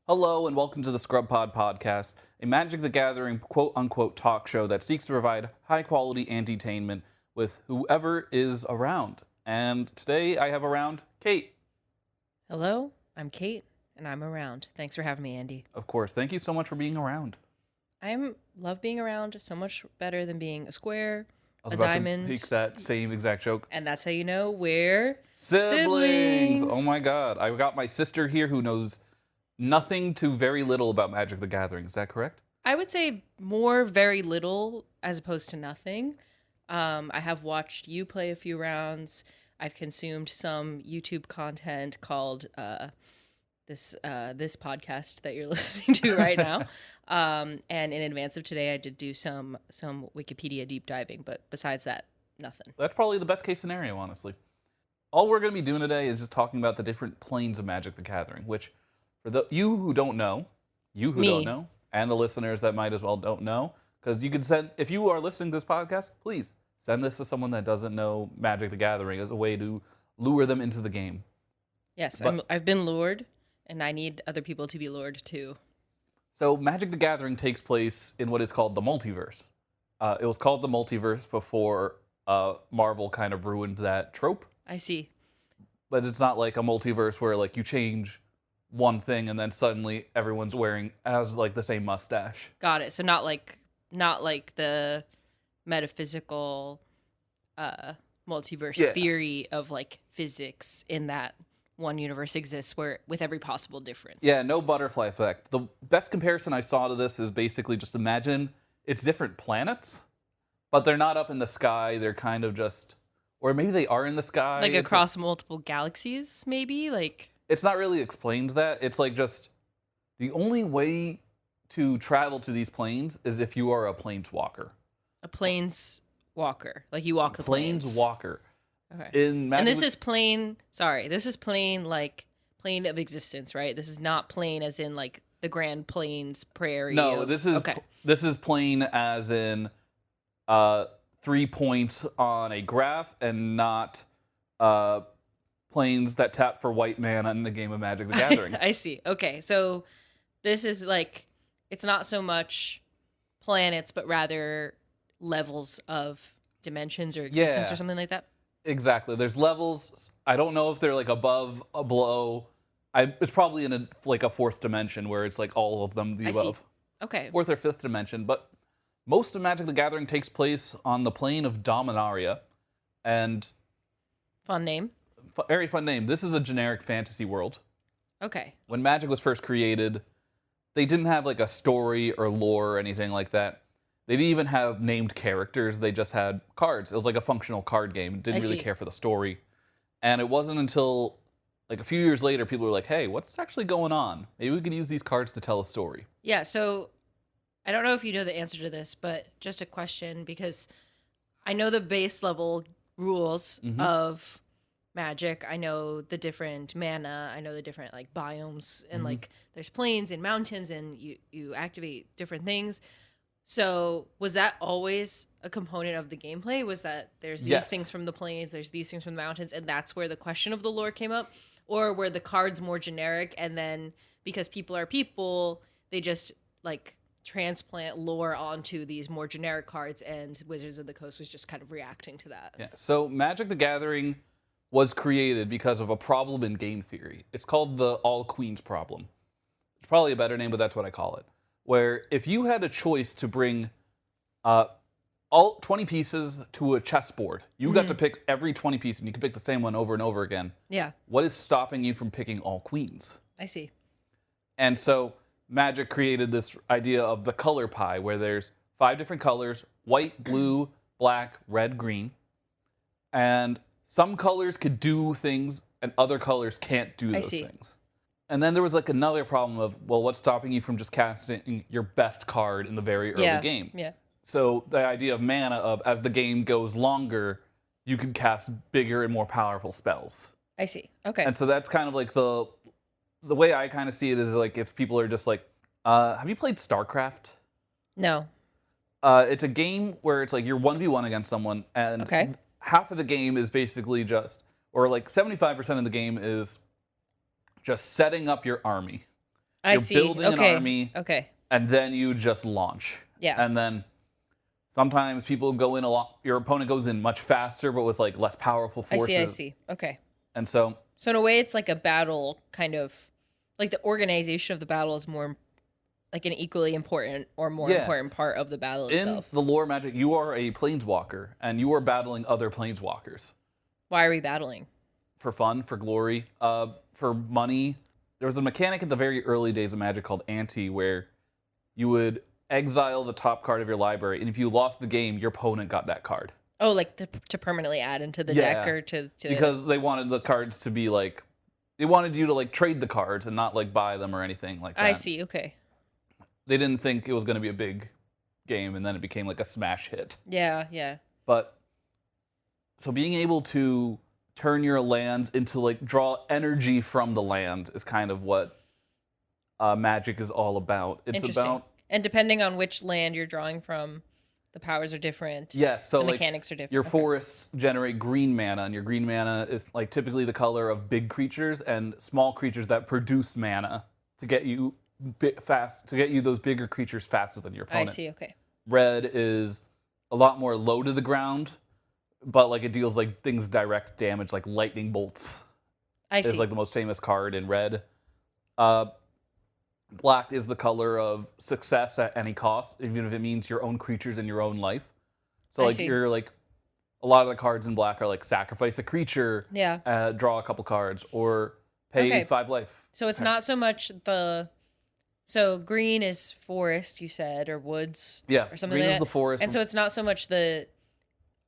Hello and welcome to the ScrubPod podcast, a Magic the Gathering quote-unquote talk show that seeks to provide high-quality entertainment with whoever is around. And today I have around Kate. Hello, I'm Kate, and I'm around. Thanks for having me, Andy. Of course, thank you so much for being around. I love being around so much better than being a square, I was a about diamond, to make that same exact joke. and that's how you know we're Siblings! Oh my siblings. god, I've got my sister here who knows nothing to very little about Magic the Gathering, is that correct? I would say more very little as opposed to nothing. I have watched you play a few rounds. I've consumed some YouTube content called this podcast that you're listening to right now. And in advance of today, I did do some Wikipedia deep diving, but besides that, nothing. That's probably the best case scenario, honestly. All we're going to be doing today is just talking about the different planes of Magic the Gathering, which for you who don't know, Me. and the listeners that might as well don't know, because you could send, if you are listening to this podcast, please send this to someone that doesn't know Magic the Gathering as a way to lure them into the game. Yes, But- I've been lured, and I need other people to be lured too. So Magic the Gathering takes place in what is called the multiverse. It was called the multiverse before Marvel kind of ruined that trope. I see. But it's not like a multiverse where like you change one thing and then suddenly everyone's has like the same mustache. Got it. So not like the metaphysical multiverse theory of like physics in that one universe exists where with every possible difference. Yeah, no butterfly effect. The best comparison I saw to this is basically just imagine it's different planets, but they're not up in the sky. They're kind of just, or maybe they are in the sky. Like It's across multiple galaxies, maybe? Like it's not really explained that. It's like just the only way to travel to these planes is if you are a planeswalker. a planes walker. Like you walk the planes. Planeswalker. Okay. In And this Magic is plain, sorry, this is plain like plane of existence, right? This is not plain as in like the Grand Plains prairie. No, of, this is okay. this is plain as in 3 points on a graph and not planes that tap for white mana in the game of Magic the Gathering. I see. Okay, so this is like it's not so much planets, but rather levels of dimensions or existence Yeah. or something like that. Exactly. There's levels. I don't know if they're like above, below. It's probably in a fourth dimension where it's like all of them the I see. above. Okay. Fourth or fifth dimension. But most of Magic the Gathering takes place on the plane of Dominaria. And Fun name. very fun name. This is a generic fantasy world. Okay. When Magic was first created, they didn't have like a story or lore or anything like that. They didn't even have named characters. They just had cards. It was like a functional card game. Didn't I really see. care for the story. And it wasn't until like a few years later people were like, hey, what's actually going on? Maybe we can use these cards to tell a story. Yeah, so I don't know if you know the answer to this, but just a question because I know the base level rules of Magic. I know the different mana. I know the different like biomes and like there's plains and mountains and you activate different things. So was that always a component of the gameplay? Was that there's these Yes. things from the plains, there's these things from the mountains, and that's where the question of the lore came up? Or were the cards more generic and then because people are people, they just like transplant lore onto these more generic cards and Wizards of the Coast was just kind of reacting to that? Yeah. So Magic the Gathering was created because of a problem in game theory. It's called the All Queens problem. It's probably a better name, but that's what I call it. Where if you had a choice to bring all 20 pieces to a chessboard, you got to pick every 20 piece and you could pick the same one over and over again. Yeah, What is stopping you from picking all queens? I see. And so Magic created this idea of the color pie where there's 5 different colors, white, blue, black, red, green. And some colors could do things and other colors can't do those see. things. And then there was like another problem of, well, what's stopping you from just casting your best card in the very early game? Yeah. So the idea of mana of as the game goes longer, you can cast bigger and more powerful spells. I see. Okay. And so that's kind of like the way I kind of see it is like if people are just like, have you played StarCraft? No. It's a game where it's like you're 1v1 against someone, and Okay. half of the game is basically just, or like 75% of the game is just setting up your army. I You're see. building an Okay. army, Okay. and then you just launch. Yeah. And then sometimes people go in a lot. Your opponent goes in much faster, but with like less powerful I see. I forces. see. Okay. And so, So in a way, it's like a battle, kind of like the organization of the battle is more like an equally important or more yeah, important part of the battle in itself. the lore Magic, you are a planeswalker, and you are battling other planeswalkers Why are we battling? for fun, for glory, for money. There was a mechanic in the very early days of Magic called Ante, where you would exile the top card of your library, and if you lost the game, your opponent got that card. Oh, like to permanently add into the deck Yeah, or to because they wanted the cards to be like, they wanted you to like trade the cards and not like buy them or anything like that. I see. Okay. They didn't think it was going to be a big game, and then it became like a smash hit. Yeah. Yeah. But so being able to turn your lands into like draw energy from the land is kind of what Magic is all about. It's Interesting. about And depending on which land you're drawing from, the powers are different. yes, so the like mechanics are different. your Okay. forests generate green mana, and your green mana is like typically the color of big creatures and small creatures that produce mana to get you to get you those bigger creatures faster than your I opponent. see. Okay. Red is a lot more low to the ground, but like it deals like things direct damage, like lightning bolts I is see. like the most famous card in red. Black is the color of success at any cost, even if it means your own creatures in your own life. So I like see. you're like a lot of the cards in black are like sacrifice a creature, Yeah. draw a couple cards, or pay Okay. 5 life. So it's not so much the. So green is forest, you said, or woods, Yeah, or something green like is that. the forest. And so it's not so much the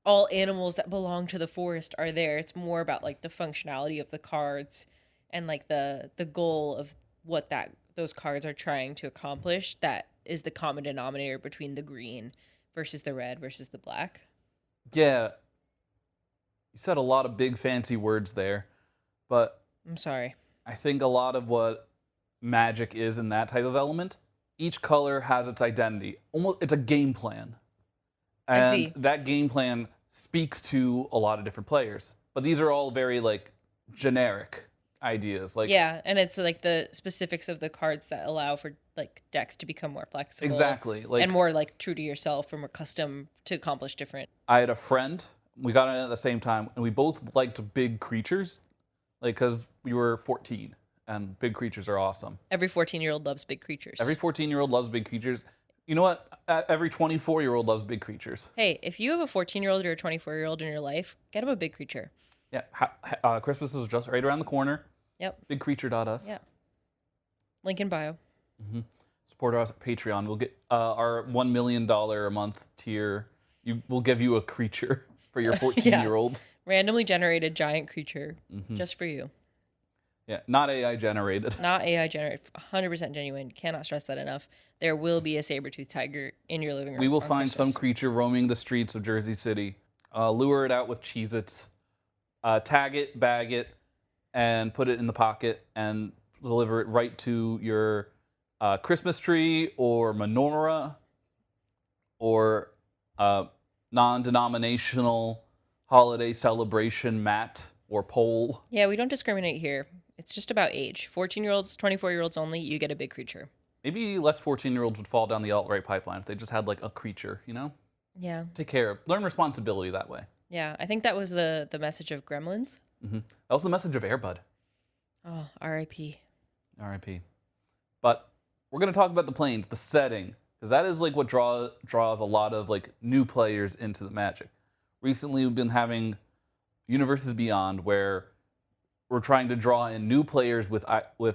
all animals that belong to the forest are there. It's more about like the functionality of the cards and like the goal of what those cards are trying to accomplish. That is the common denominator between the green versus the red versus the black. Yeah, you said a lot of big fancy words there, but I'm sorry. I think a lot of what Magic is in that type of element, each color has its identity. Almost, it's a game plan. I And see. that game plan speaks to a lot of different players. But these are all very like generic ideas. Like Yeah, and it's like the specifics of the cards that allow for like decks to become more flexible. exactly. Like And more like true to yourself or more custom to accomplish different. I had a friend, we got in at the same time, and we both liked big creatures. Like cuz we were 14 and big creatures are awesome. Every 14-year-old loves big creatures. Every 14-year-old loves big creatures. You know what? Every 24-year-old loves big creatures. Hey, if you have a 14-year-old or a 24-year-old in your life, get them a big creature. Yeah, Christmas is just right around the corner. Yep. Bigcreature.us. Yeah. Link in bio. Support us at Patreon. We'll get our $1 million a month tier. We'll give you a creature for your 14-year-old. Randomly generated giant creature just for you. Yeah, not AI generated. Not AI generated. 100% genuine. Cannot stress that enough. There will be a saber-toothed tiger in your living room. We will on find some Christmas. creature roaming the streets of Jersey City, lure it out with Cheez-Its, tag it, bag it, and put it in the pocket and deliver it right to your Christmas tree or menorah or non-denominational holiday celebration mat or pole. Yeah, we don't discriminate here. It's just about age. 14-year-olds, 24-year-olds only, you get a big creature. Maybe less 14-year-olds would fall down the alt-right pipeline if they just had like a creature, you know? Yeah. Take care of, learn responsibility that way. Yeah, I think that was the message of Gremlins. That was the message of Airbud. Oh, R.I.P. R.I.P. But we're gonna talk about the planes, the setting, because that is like what draws a lot of like new players into the Magic. Recently, we've been having Universes Beyond, where we're trying to draw in new players with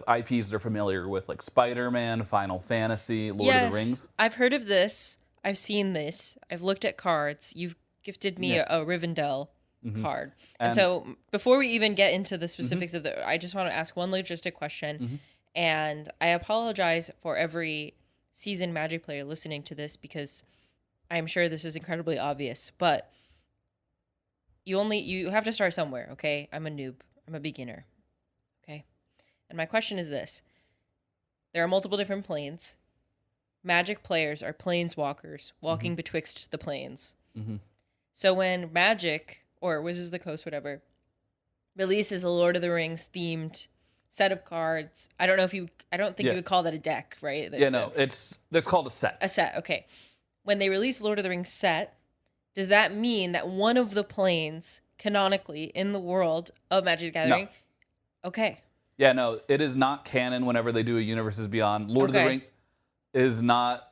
IPs they're familiar with, like Spider-Man, Final Fantasy, Lord of the Rings. I've heard of this. I've seen this. I've looked at cards. You've gifted me a Rivendell card. And so before we even get into the specifics of I just want to ask one logistic question. And I apologize for every seasoned Magic player listening to this because I'm sure this is incredibly obvious, but you have to start somewhere, okay? I'm a noob. I'm a beginner. Okay? And my question is this. There are multiple different planes. Magic players are planeswalkers walking betwixt the planes. So when Magic or Wizards of the Coast, whatever, releases a Lord of the Rings themed set of cards. I don't think Yeah. you would call that a deck, right? Yeah, no, it's called a set. A set, okay. When they release Lord of the Rings set, does that mean that one of the planes canonically in the world of Magic the Gathering? No. Okay. Yeah, no, it is not canon whenever they do a Universes Beyond. Lord of the Rings is not.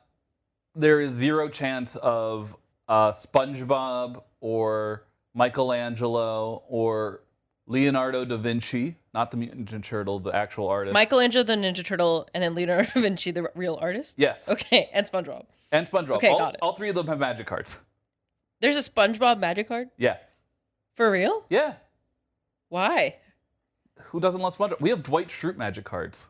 There is zero chance of SpongeBob or Michelangelo or Leonardo da Vinci, not the Mutant Ninja Turtle, the actual artist. Michelangelo the Ninja Turtle, and then Leonardo da Vinci, the real artist? Yes. Okay, and SpongeBob. And SpongeBob. Okay, got it. All three of them have magic cards. There's a SpongeBob magic card? Yeah. For real? Yeah. Why? Who doesn't love SpongeBob? We have Dwight Schrute magic cards.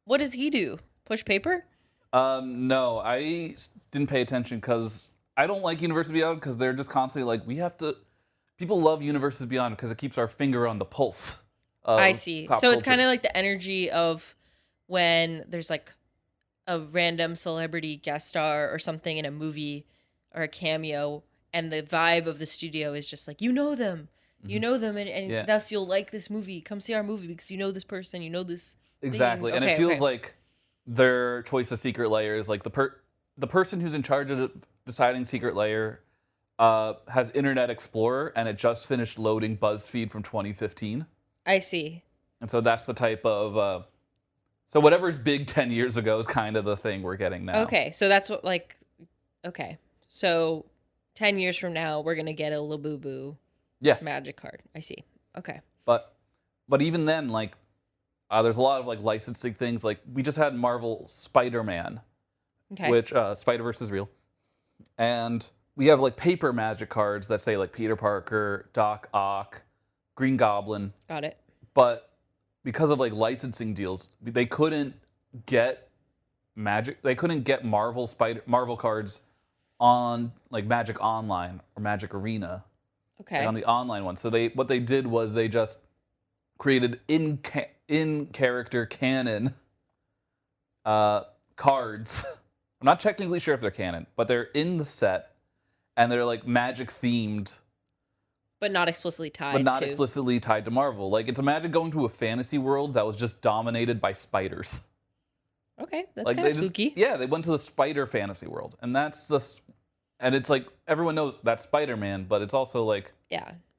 What does he do? Push paper? No, I didn't pay attention because I don't like Universes Beyond because they're just constantly like, we have to. People love Universes Beyond because it keeps our finger on the pulse. I see. Pop So it's culture. kind of like the energy of when there's like a random celebrity guest star or something in a movie or a cameo, and the vibe of the studio is just like, you know them. You know them, and thus you'll like this movie. Come see our movie because you know this person, you know this Exactly, thing. and it feels like their choice of secret layer is like the person who's in charge of deciding secret layer has Internet Explorer, and it just finished loading BuzzFeed from 2015. I see. And so that's the type of so whatever's big 10 years ago is kind of the thing we're getting now. Okay, so that's what okay, so 10 years from now we're gonna get a Labubu. Yeah. Magic card. I see. Okay. But even then, like, there's a lot of like licensing things. Like we just had Marvel Spider-Man, which Spider-Verse is real, and we have like paper magic cards that say like Peter Parker, Doc Ock, Green Goblin. Got it. But because of like licensing deals, they couldn't get Magic. They couldn't get Marvel cards on like Magic Online or Magic Arena. Okay. Like on the online one. So what they did was they just created in character canon cards. I'm not technically sure if they're canon, but they're in the set and they're like magic themed. But not explicitly tied explicitly tied to Marvel. Like it's imagine going to a fantasy world that was just dominated by spiders. Okay, that's like kind of spooky. They went to the spider fantasy world. And that's just and it's like everyone knows that's Spider-Man, but it's also like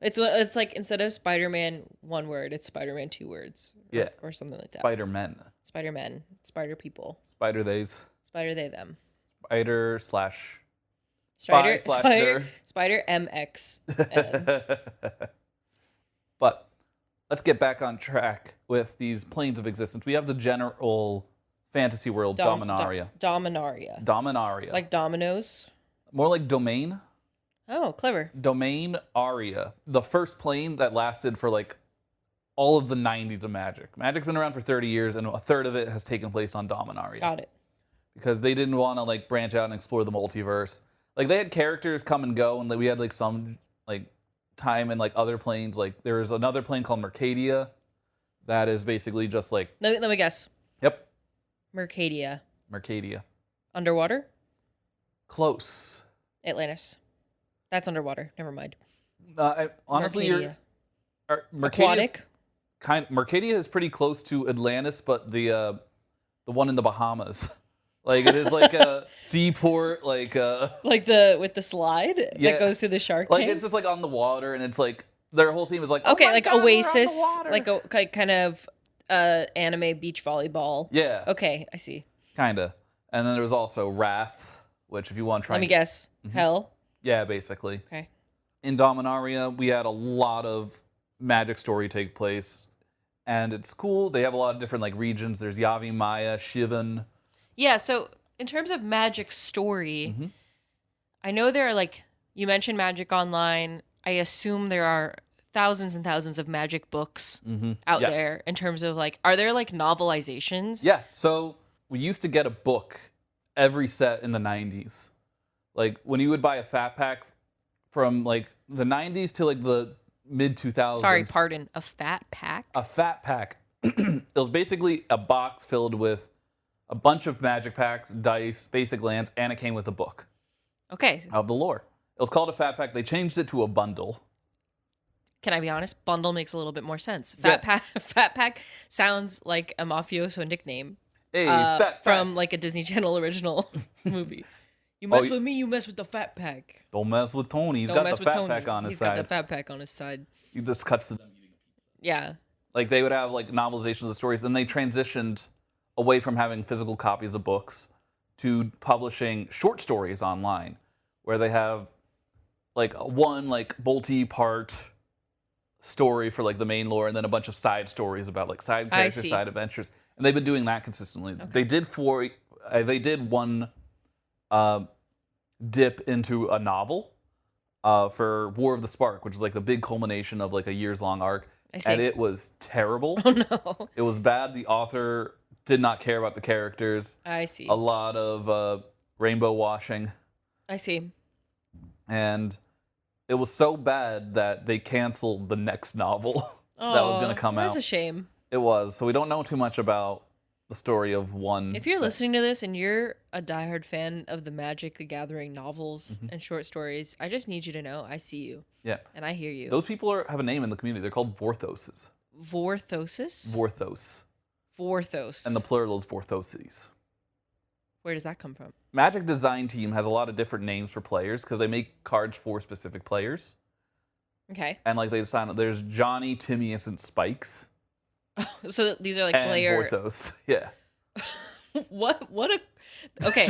it's like instead of Spider-Man one word, it's Spider-Man two words. Or something like that. Spider-Men. Spider-Men. Spider people. Spider-theys. Spider they them. Spider MX. But let's get back on track with these planes of existence. We have the general fantasy world, Dominaria. Dominaria. Like dominoes? More like domain. Oh, clever. Domain Aria. The first plane that lasted for like all of the 90s of Magic. Magic's been around for 30 years, and a third of it has taken place on Dominaria. Got it. Because they didn't want to like branch out and explore the multiverse. Like they had characters come and go, and we had like some like time in like other planes. Like there was another plane called Mercadia, that is basically just like. Let me guess. Yep. Mercadia. Underwater. Close. Atlantis. That's underwater. Never mind. Honestly, Mercadia. Aquatic. Mercadia is pretty close to Atlantis, but the one in the Bahamas. Like it is like a seaport, like with the slide that goes through the shark like tank? it's just like on the water, and it's like their whole theme is like like God, Oasis, like kind of anime beach volleyball. Yeah. Okay, I see. Kinda. And then there was also Wrath, which if you want to try. Let me guess. Hell. Yeah, basically. Okay. In Dominaria, we had a lot of magic story take place, and it's cool. They have a lot of different like regions. There's Yavi, Maya, Shivan. Yeah, so in terms of Magic story, I know there are like, you mentioned Magic Online. I assume there are thousands and thousands of Magic books out there in terms of like, are there like novelizations? Yeah, so we used to get a book every set in the 90s. Like when you would buy a fat pack from like the 90s to like the mid 2000s. Sorry, pardon, a fat pack? A fat pack. It was basically a box filled with a bunch of magic packs, dice, basic lands, and it came with a book. Okay. Of the lore. It was called a fat pack. They changed it to a bundle. Can I be honest? Bundle makes a little bit more sense. Yeah. Fat Pack sounds like a mafioso nickname. Hey, Fat from Pack. like a Disney Channel original movie. You Oh, mess with me, you mess with the Fat Pack. Don't mess with Tony. He's Don't got mess the with Fat Tony. Pack on his He's side. got the Fat Pack on his side. He just cuts to them eating a pizza. Yeah. Like they would have like novelizations of the stories, and they transitioned away from having physical copies of books to publishing short stories online, where they have like one like multi-part story for like the main lore, and then a bunch of side stories about like side characters, see. side adventures, and they've been doing that consistently. Okay. They did one dip into a novel for War of the Spark, which is like the big culmination of like a years-long arc. I see. And it was terrible. Oh no. It was bad. The author did not care about the characters. I see. A lot of rainbow washing. I see. And it was so bad that they canceled the next novel that was going to come out. That's a shame. It was. So we don't know too much about the story of one. If you're listening to this and you're a diehard fan of the Magic the Gathering novels Mm-hmm. and short stories, I just need you to know I see you. Yeah. And I hear you. Those people have a name in the community. They're called Vorthoses. Vorthosis? Vorthos. Vorthos. And the plural is Vorthoses. Where does that come from? Magic design team has a lot of different names for players because they make cards for specific players. Okay. And like they design, there's Johnny, Timmyus, and Spikes. So these are like And player. Vorthos. Yeah. What a. Okay.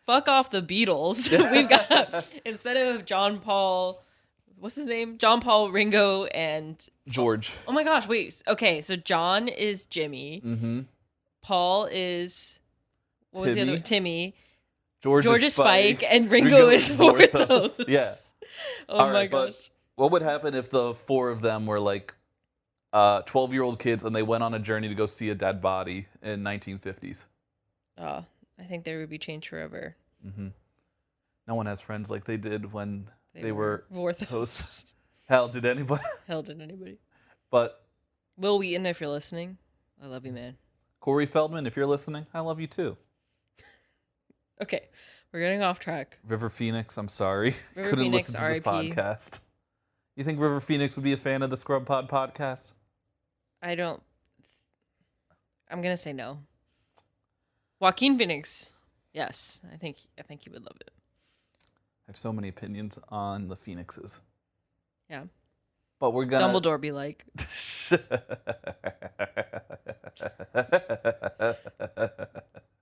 Fuck off the Beatles. We've got, instead of John Paul, what's his name? John Paul, Ringo, and George. oh my gosh, wait. Okay, so John is Jimmy. Mm-hmm. Paul is, what was the other one? Timmy. George is Spike, and Ringo is Vorthos. Yeah. Oh All my right, but gosh. what would happen if the four of them were like 12-year-old kids and they went on a journey to go see a dead body in 1950s? Oh, I think they would be changed forever. Mm-hmm. No one has friends like they did when they were Vorthos. hosts. Hell, did anybody? Hell, did anybody? But Will Wheaton, if you're listening, I love you, man. Corey Feldman, if you're listening, I love you too. Okay, we're getting off track. River Phoenix, I'm sorry. River Couldn't Phoenix, listen to this RIP. podcast. You think River Phoenix would be a fan of the ScrubPod podcast? I don't. I'm gonna say no. Joaquin Phoenix, yes, I think he would love it. I have so many opinions on the Phoenixes. Yeah. But we're gonna Dumbledore be like,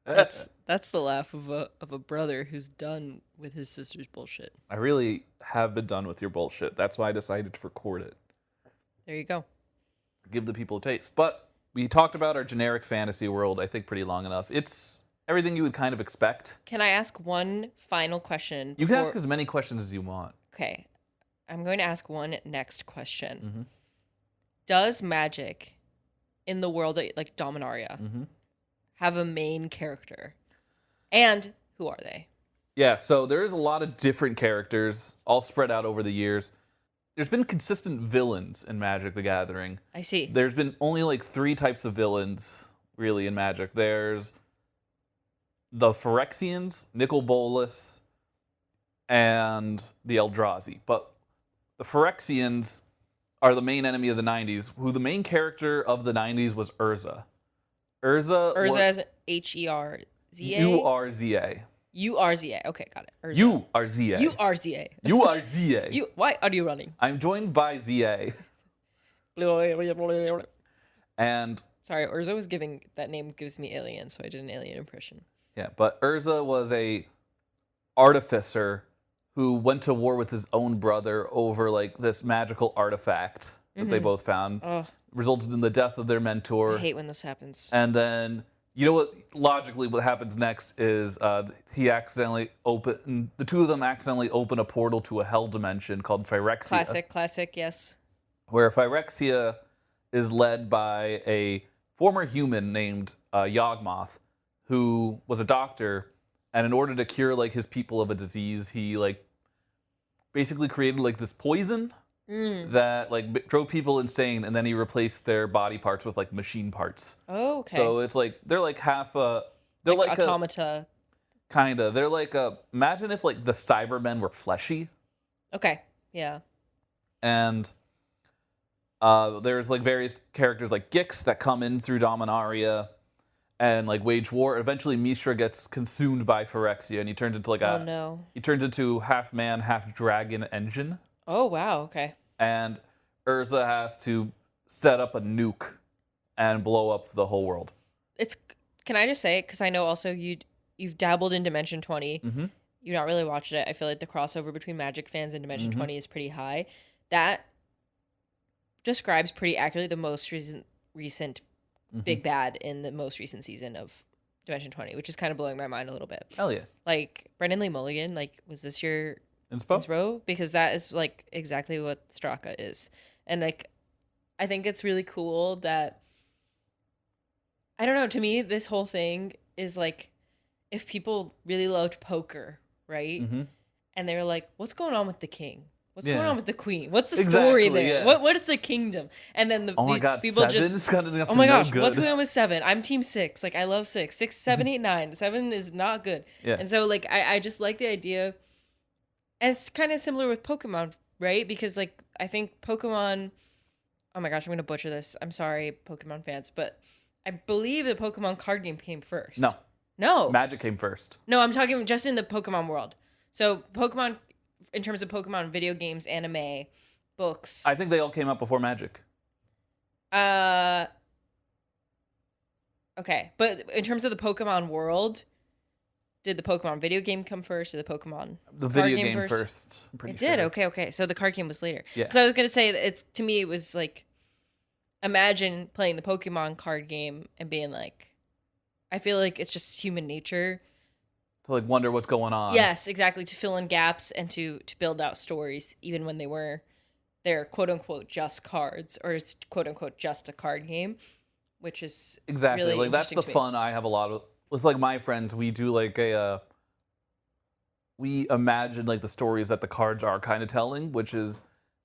that's the laugh of a brother who's done with his sister's bullshit. I really have been done with your bullshit. That's why I decided to record it. There you go. Give the people a taste. But we talked about our generic fantasy world, I think, pretty long enough. It's everything you would kind of expect. Can I ask one final question? You can ask as many questions as you want. Okay. I'm going to ask one next question. Mm-hmm. Does magic in the world like Dominaria Mm-hmm. have a main character? And who are they? Yeah, so there's a lot of different characters all spread out over the years. There's been consistent villains in Magic the Gathering. I see. There's been only like 3 types of villains, really, in Magic. There's the Phyrexians, Nicol Bolas, and the Eldrazi. But the Phyrexians are the main enemy of the 90s, who the main character of the 90s was Urza. Urza as Herza. Urza. Urza. Okay, got it. Urza. Urza. Urza. Urza. Why are you running? I'm joined by ZA. And Sorry, Urza was giving, that name gives me alien, so I did an alien impression. yeah, but Urza was a artificer who went to war with his own brother over like this magical artifact that they both found. Oh, Resulted in the death of their mentor. I hate when this happens. And then, you know what, logically what happens next is the two of them accidentally open a portal to a hell dimension called Phyrexia. Classic, yes. Where Phyrexia is led by a former human named Yawgmoth, who was a doctor, and in order to cure like his people of a disease, he like basically created like this poison that like drove people insane, and then he replaced their body parts with like machine parts. Oh, okay. So it's like they're like half they're like automata. Kinda. They're like imagine if like the Cybermen were fleshy. Okay, yeah. And There's like various characters like Gix that come in through Dominaria and like wage war. Eventually, Mishra gets consumed by Phyrexia, and he turns into Oh no. he turns into half man, half dragon engine. Oh wow. Okay. And Urza has to set up a nuke and blow up the whole world. It's. Can I just say it? Because I know also you've dabbled in Dimension 20. Mm-hmm. You've not really watched it. I feel like the crossover between Magic fans and Dimension Mm-hmm. 20 is pretty high. That describes pretty accurately the most recent big bad in the most recent season of Dimension 20, which is kind of blowing my mind a little bit. Hell yeah. Like, Brendan Lee Mulligan, like, was this your Inspo? inspo? Because that is, like, exactly what Straka is. And, like, I think it's really cool that, I don't know, to me, this whole thing is, like, if people really loved poker, right? Mm-hmm. And they were like, what's going on with the king? What's Yeah. going on with the queen? What's the story Exactly, there? yeah. What is the kingdom? And then Oh my these god, people seven just, is kind of oh my gosh, what's going on with 7? I'm team 6. Like, I love 6. 6, 7, 8, 9. 7 is not good. Yeah. And so, like, I just like the idea. And it's kind of similar with Pokemon, right? Because, like, I think Pokemon, oh my gosh, I'm going to butcher this. I'm sorry, Pokemon fans. But I believe the Pokemon card game came first. No. No. Magic came first. No, I'm talking just in the Pokemon world. So Pokemon, in terms of Pokemon video games, anime, books. I think they all came out before Magic. Okay, but in terms of the Pokemon world, did the Pokemon video game come first, or the Pokemon The card video game game first. I'm pretty It sure. did. Okay. So the card game was later. Yeah. So I was gonna say that it's, to me, it was like, imagine playing the Pokemon card game and being like, I feel like it's just human nature. To like wonder what's going on. Yes, exactly. To fill in gaps and to build out stories, even when they're quote unquote just cards, or it's quote unquote just a card game, which is Exactly. really Like that's interesting the to me. fun I have a lot of with like my friends. We do like we imagine like the stories that the cards are kind of telling, which is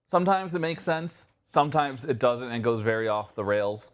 sometimes it makes sense, sometimes it doesn't and goes very off the rails.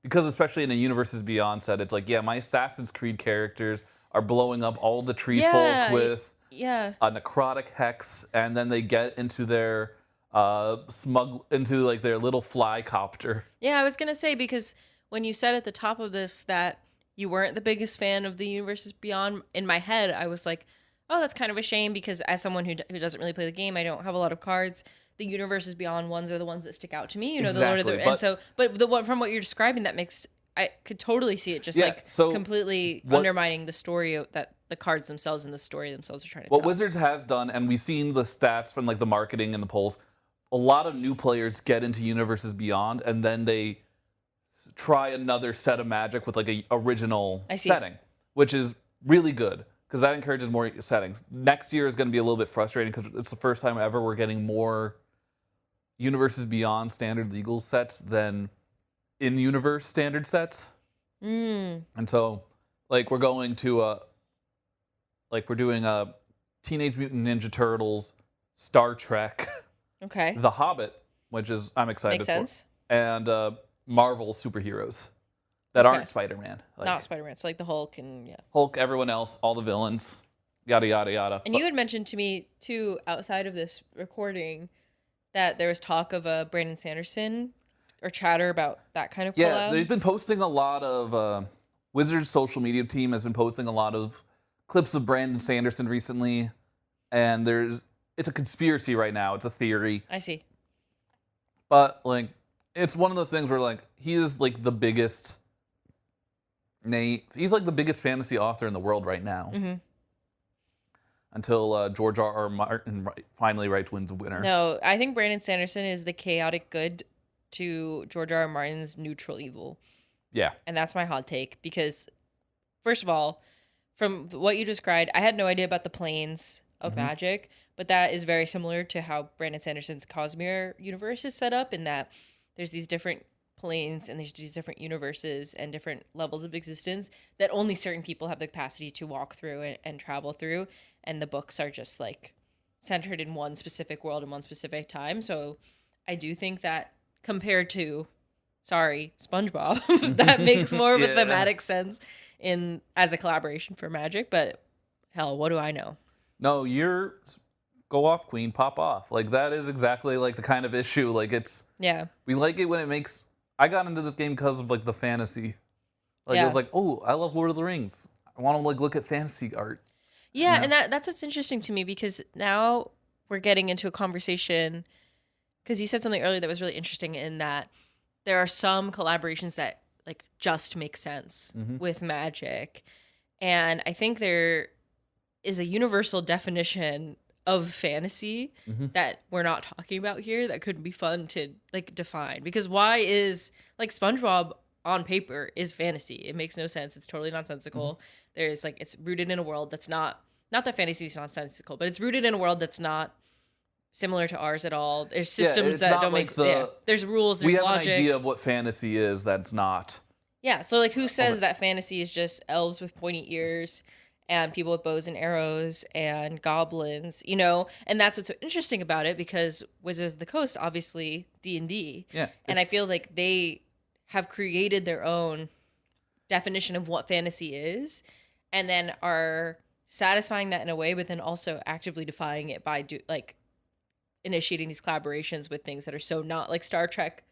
Because especially in a Universes Beyond set, it's like, yeah, my Assassin's Creed characters are blowing up all the tree folk with Yeah. a necrotic hex, and then they get into their into like their little fly copter. Yeah, I was gonna say, because when you said at the top of this that you weren't the biggest fan of the Universes Beyond, in my head I was like, oh, that's kind of a shame, because as someone who doesn't really play the game, I don't have a lot of cards. The Universes Beyond ones are the ones that stick out to me. You know, the Lord of the Exactly, and so, but the one from what you're describing, that makes, I could totally see it just Yeah, like so completely what- undermining the story that the cards themselves and the story themselves are trying to What tell. Wizards has done, and we've seen the stats from like the marketing and the polls, a lot of new players get into Universes Beyond, and then they try another set of Magic with like a original I see. setting, which is really good because that encourages more settings. Next year is going to be a little bit frustrating because it's the first time ever we're getting more Universes Beyond standard legal sets than in-universe standard sets. Mm, And so, like, we're going to we're doing a Teenage Mutant Ninja Turtles, Star Trek, okay. The Hobbit, which is I'm excited Makes sense. for, and Marvel superheroes that Okay. aren't Spider-Man, like Not Spider-Man. It's like the Hulk and yeah. Hulk, everyone else, all the villains, yada yada yada. And you had mentioned to me too, outside of this recording, that there was talk of a Brandon Sanderson or chatter about that kind of Yeah, collab. they've been posting a lot of Wizards' social media team has been posting a lot of clips of Brandon Sanderson recently, and it's a conspiracy right now. It's a theory, I see. but like it's one of those things where like he is like the biggest he's like the biggest fantasy author in the world right now. Mm-hmm. Until George R.R. Martin finally wins a winner. No, I think Brandon Sanderson is the chaotic good to George R.R. Martin's neutral evil. Yeah. And that's my hot take, because first of all, from what you described, I had no idea about the planes of magic, but that is very similar to how Brandon Sanderson's Cosmere universe is set up, in that there's these different planes and there's these different universes and different levels of existence that only certain people have the capacity to walk through and travel through, and the books are just like centered in one specific world in one specific time. So I do think that compared to SpongeBob, that makes more of a Yeah. thematic sense as a collaboration for Magic, but hell, what do I know? No, you're go off, queen, pop off. Like, that is exactly, like, the kind of issue. Like, Yeah. we like it when it makes... I got into this game because of, like, the fantasy. Like, it was Yeah. like, oh, I love Lord of the Rings. I want to, like, look at fantasy art. Yeah, and that's what's interesting to me, because now we're getting into a conversation, because you said something earlier that was really interesting, in that there are some collaborations that like just make sense with Magic. And I think there is a universal definition of fantasy that we're not talking about here that could be fun to like define. Because why is like SpongeBob on paper is fantasy? It makes no sense. It's totally nonsensical. There's like, it's rooted in a world that's not that fantasy is nonsensical, but it's rooted in a world that's not similar to ours at all. There's systems that don't make there's rules, there's we have logic. an idea of what fantasy is that's not. Yeah, so like, who says that fantasy is just elves with pointy ears and people with bows and arrows and goblins, you know? And that's what's so interesting about it, because Wizards of the Coast, obviously D&D. Yeah. And I feel like they have created their own definition of what fantasy is, and then are satisfying that in a way, but then also actively defying it by initiating these collaborations with things that are so not like Star Trek.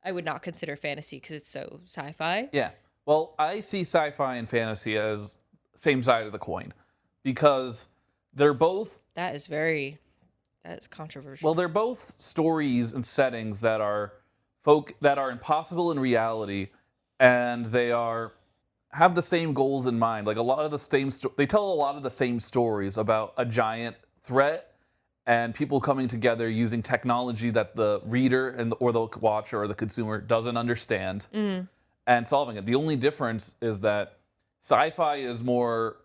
I would not consider fantasy because it's so sci-fi. Yeah. Well, I see sci-fi and fantasy as same side of the coin, because they're both... That is controversial. Well, they're both stories and settings that are impossible in reality, and they have the same goals in mind. Like, a lot of the same they tell a lot of the same stories about a giant threat and people coming together using technology that the reader or the watcher or the consumer doesn't understand, and solving it. The only difference is that sci-fi is more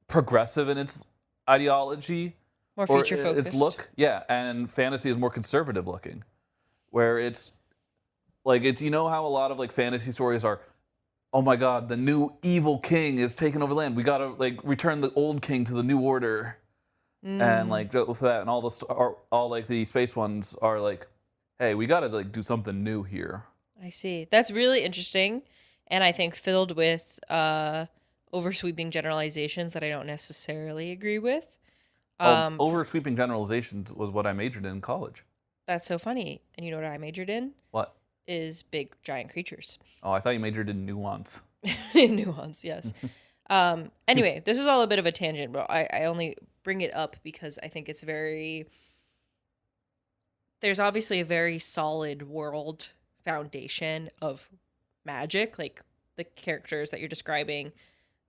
progressive in its ideology, more future focused. Its look, yeah, and fantasy is more conservative looking, where it's you know how a lot of like fantasy stories are, oh my god, the new evil king is taking over land. We gotta like return the old king to the new order. And like with that, and all like the space ones are like, hey, we gotta like do something new here. I see. That's really interesting, and I think filled with oversweeping generalizations that I don't necessarily agree with. Oversweeping generalizations was what I majored in college. That's so funny. And you know what I majored in? What? Is big giant creatures. Oh, I thought you majored in nuance. In nuance, yes. Anyway, this is all a bit of a tangent, but I only bring it up because I think it's there's obviously a very solid world foundation of Magic, like the characters that you're describing.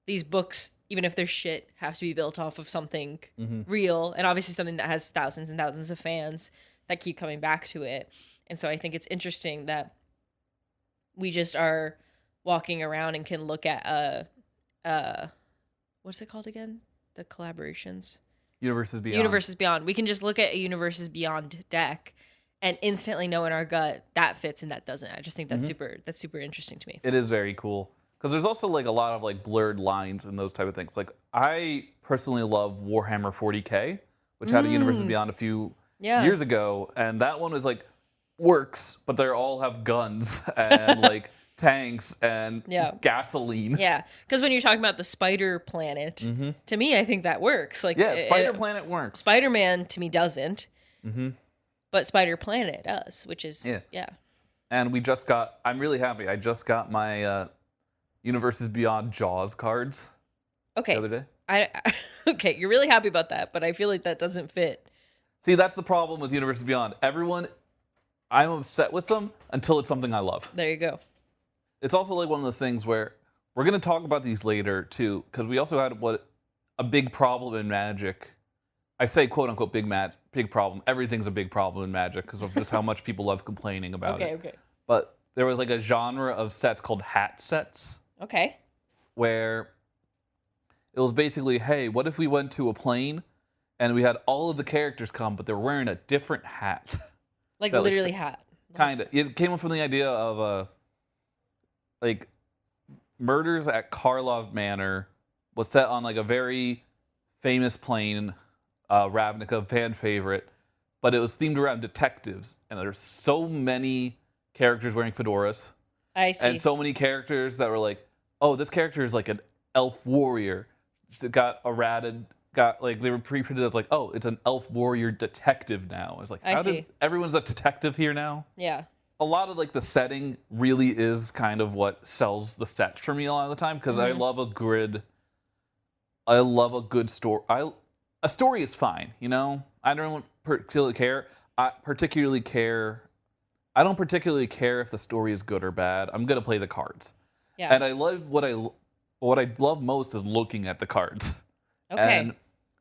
These books, even if they're shit, have to be built off of something real, and obviously something that has thousands and thousands of fans that keep coming back to it. And so I think it's interesting that we just are walking around and can look at what's it called again? The collaborations. Universes Beyond. Universes Beyond. We can just look at a Universes Beyond deck and instantly know in our gut that fits and that doesn't. I just think that's super interesting to me. It is very cool, because there's also like a lot of like blurred lines and those type of things. Like, I personally love Warhammer 40K, which had a Universes Beyond a few years ago, and that one was like works, but they all have guns and like tanks and gasoline. Yeah, because when you're talking about the Spider Planet, to me, I think that works. Like, Spider Planet works. Spider-Man to me doesn't, but Spider Planet does, which is And I'm really happy. I just got my Universes Beyond Jaws cards. Okay. The other day. Okay, you're really happy about that, but I feel like that doesn't fit. See, that's the problem with Universes Beyond. I'm upset with them until it's something I love. There you go. It's also like one of those things where we're going to talk about these later too, because we also had a big problem in Magic. I say quote unquote big problem. Everything's a big problem in Magic because of just how much people love complaining about it. Okay. But there was like a genre of sets called hat sets. Okay. Where it was basically, hey, what if we went to a plane and we had all of the characters come, but they're wearing a different hat? Like literally hat. Kind of. It came up from the idea of like Murders at Karlov Manor was set on like a very famous plane, Ravnica fan favorite, but it was themed around detectives, and there's so many characters wearing fedoras. I see. And so many characters that were like, oh, this character is like an elf warrior. She's got a ratted got like they were pre-printed as like, oh, it's an elf warrior detective now. It's like, I how see. did everyone's a detective here now? Yeah. A lot of like the setting really is kind of what sells the sets for me a lot of the time because I love a grid. I love a good story. A story is fine, you know. I don't particularly care. I don't particularly care if the story is good or bad. I'm gonna play the cards, Yeah. and I love what I love most is looking at the cards Okay. and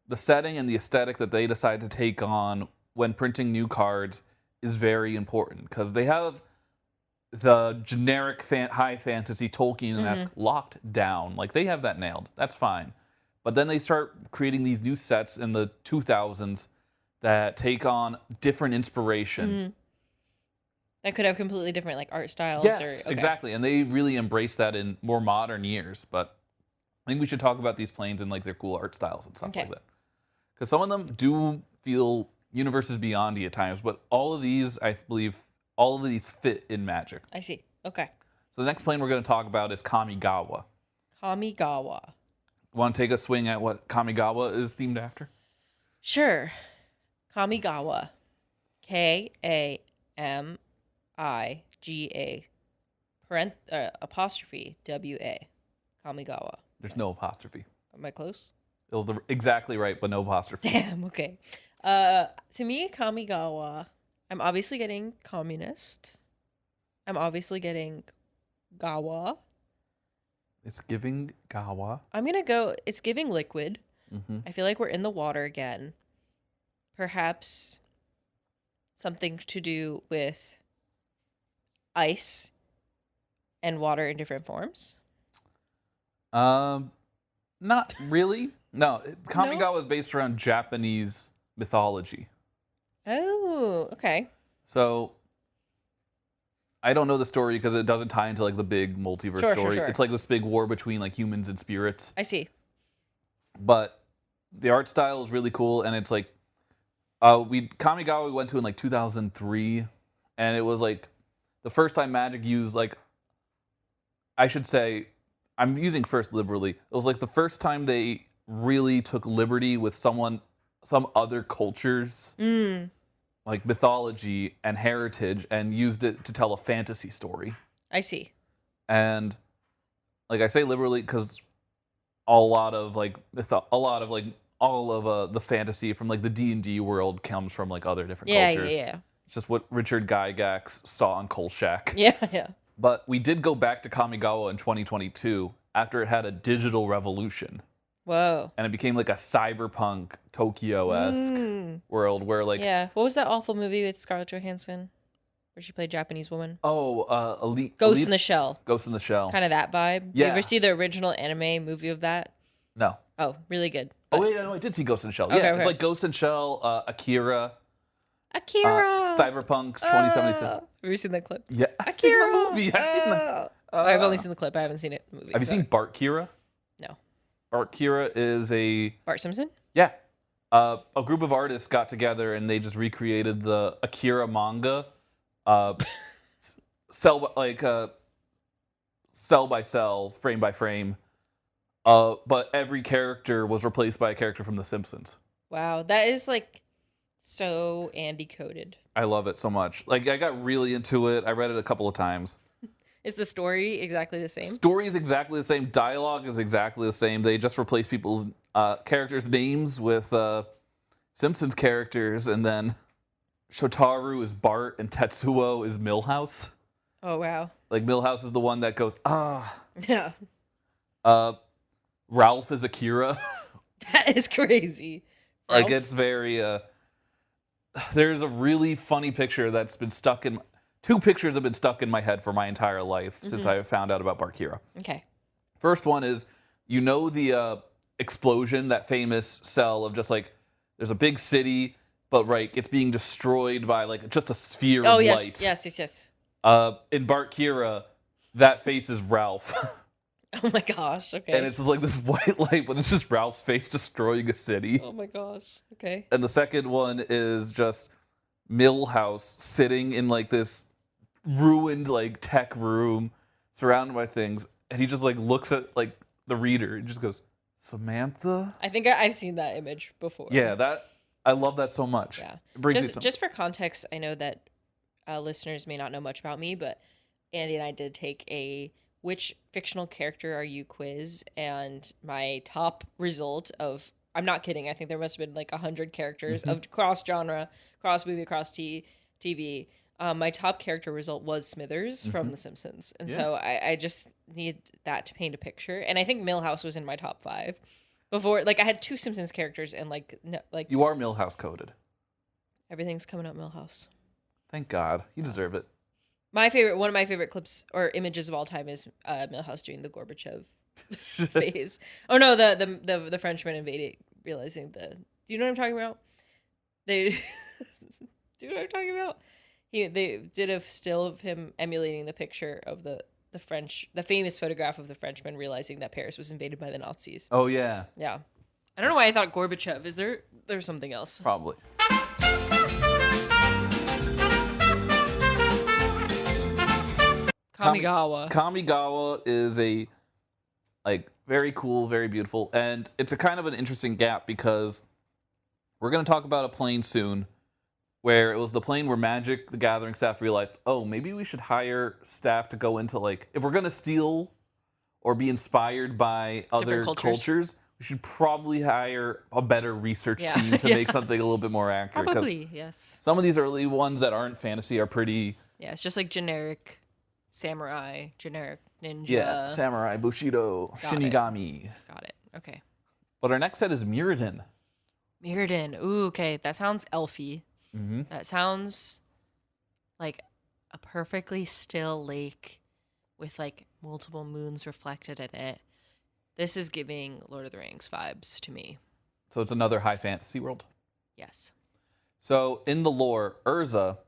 the setting and the aesthetic that they decide to take on when printing new cards is very important because they have the generic high fantasy Tolkien-esque locked down. Like they have that nailed. That's fine. But then they start creating these new sets in the 2000s that take on different inspiration. That could have completely different like art styles. Yes, Okay. exactly. And they really embrace that in more modern years. But I think we should talk about these planes and like their cool art styles and stuff like that. Because some of them do feel universes beyond at times, but all of these, I believe, all of these fit in Magic. I see. Okay. So the next plane we're going to talk about is Kamigawa. Kamigawa. Want to take a swing at what Kamigawa is themed after? Sure. Kamigawa. K-A-M-I-G-A. Apostrophe W-A. Kamigawa. There's no apostrophe. Am I close? It was exactly right, but no apostrophe. Damn, okay. To me, Kamigawa, I'm obviously getting communist. I'm obviously getting Gawa. It's giving Gawa. I'm going to go, it's giving liquid. Mm-hmm. I feel like we're in the water again. Perhaps something to do with ice and water in different forms. Not really. No, Kamigawa is based around Japanese mythology. Oh, okay. So I don't know the story because it doesn't tie into like the big multiverse story. Sure. It's like this big war between like humans and spirits. I see. But the art style is really cool, and it's like Kamigawa we went to in like 2003, and it was like the first time Magic used like I should say I'm using first liberally. It was like the first time they really took liberty with some other cultures like mythology and heritage and used it to tell a fantasy story. I see. And like I say liberally because all of the fantasy from like the D&D world comes from like other different cultures. Yeah. It's just what Richard Gygax saw on Kolchak. Yeah. But we did go back to Kamigawa in 2022 after it had a digital revolution. Whoa. And it became like a cyberpunk Tokyo-esque world where like... Yeah. What was that awful movie with Scarlett Johansson where she played Japanese woman? Oh, Ghost in the Shell. Ghost in the Shell. Kind of that vibe. Yeah. You ever see the original anime movie of that? No. Oh, really good. Oh, wait, no, I did see Ghost in the Shell. Okay, Yeah, okay. it's like Ghost in the Shell, Akira. Cyberpunk Cyberpunk 2077. Have you seen that clip? Yeah, I've seen the movie. I've seen that. I've only seen the clip. I haven't seen it. The movie. Have you seen Bart Kira? No. Bart Kira is Bart Simpson? Yeah. A group of artists got together and they just recreated the Akira manga, cell by cell, frame by frame. But every character was replaced by a character from The Simpsons. Wow, that is like so Andy coded. I love it so much. Like I got really into it. I read it a couple of times. Is the story exactly the same? Story is exactly the same. Dialogue is exactly the same. They just replace people's characters' names with Simpsons characters, and then Shotaro is Bart and Tetsuo is Milhouse. Oh wow. Like Milhouse is the one that goes Yeah. Ralph is Akira. That is crazy. Like it's very there's a really funny picture that's been stuck in two pictures have been stuck in my head for my entire life since I found out about Barkira. Okay. First one is the explosion, that famous cell of just like there's a big city, but like it's being destroyed by like just a sphere of yes. light. Yes. In Barkira, that face is Ralph. Oh my gosh. Okay. And it's just like this white light, but it's just Ralph's face destroying a city. Oh my gosh. Okay. And the second one is just Milhouse sitting in like this ruined like tech room surrounded by things, and he just like looks at like the reader and just goes Samantha? I think I've seen that image before. Yeah, I love that so much. Yeah. It brings you some. Just for context, I know that listeners may not know much about me, but Andy and I did take a which fictional character are you quiz, and my top result of, I'm not kidding, I think there must have been like 100 characters of cross genre, cross movie, cross TV. My top character result was Smithers from The Simpsons, and so I just need that to paint a picture. And I think Milhouse was in my top 5 before. Like I had 2 Simpsons characters, and like You are Millhouse coded. everything's coming up Milhouse. Thank God. You deserve it. One of my favorite clips or images of all time is Milhouse doing the Gorbachev phase. Oh no, the Frenchman invading, realizing the. Do you know what I'm talking about? They. Do you know what I'm talking about? They did a still of him emulating the picture of the famous photograph of the Frenchman realizing that Paris was invaded by the Nazis. Oh yeah. Yeah, I don't know why I thought Gorbachev. Is there's something else? Probably. Kamigawa. Kamigawa is a very cool, very beautiful, and it's a kind of an interesting gap because we're going to talk about a plane soon where it was the plane where Magic the Gathering staff realized, oh, maybe we should hire staff to go into if we're going to steal or be inspired by other cultures, we should probably hire a better research team to make something a little bit more accurate. Probably, yes. Some of these early ones that aren't fantasy are pretty. Yeah, it's just like generic samurai, generic ninja. Yeah, samurai, bushido, shinigami. Got it. Okay. But our next set is Mirrodin. Mirrodin. Ooh, okay. That sounds elfy. Mm-hmm. That sounds like a perfectly still lake with like multiple moons reflected in it. This is giving Lord of the Rings vibes to me. So it's another high fantasy world? Yes. So in the lore, Urza,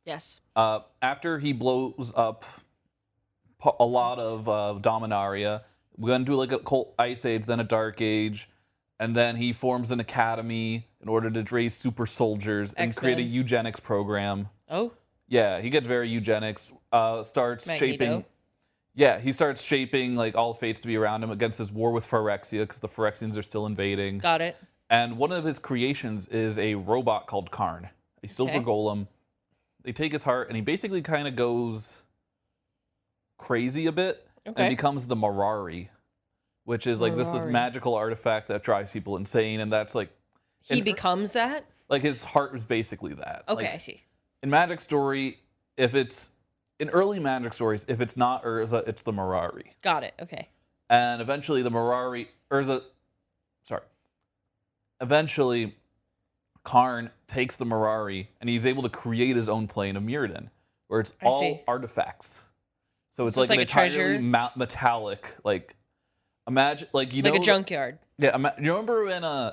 yes, after he blows up a lot of Dominaria, we're going to do like a cold ice age, then a dark age, and then he forms an academy in order to raise super soldiers and create a eugenics program. Oh? Yeah, he gets very eugenics, starts Magneto. shaping... Yeah, he starts shaping like all fates to be around him against his war with Phyrexia because the Phyrexians are still invading. Got it. And one of his creations is a robot called Karn, a silver golem. They take his heart, and he basically kind of goes crazy a bit and becomes the Mirari, which is like this magical artifact that drives people insane, and that's like... He becomes that? Like his heart was basically that. Okay, like, I see. In Magic Story, in early Magic stories, if it's not Urza, it's the Mirari. Got it. Okay. And eventually eventually Karn takes the Mirari and he's able to create his own plane of Mirrodin, where it's all artifacts. So it's like an entirely metallic, imagine, like a junkyard. Yeah, you remember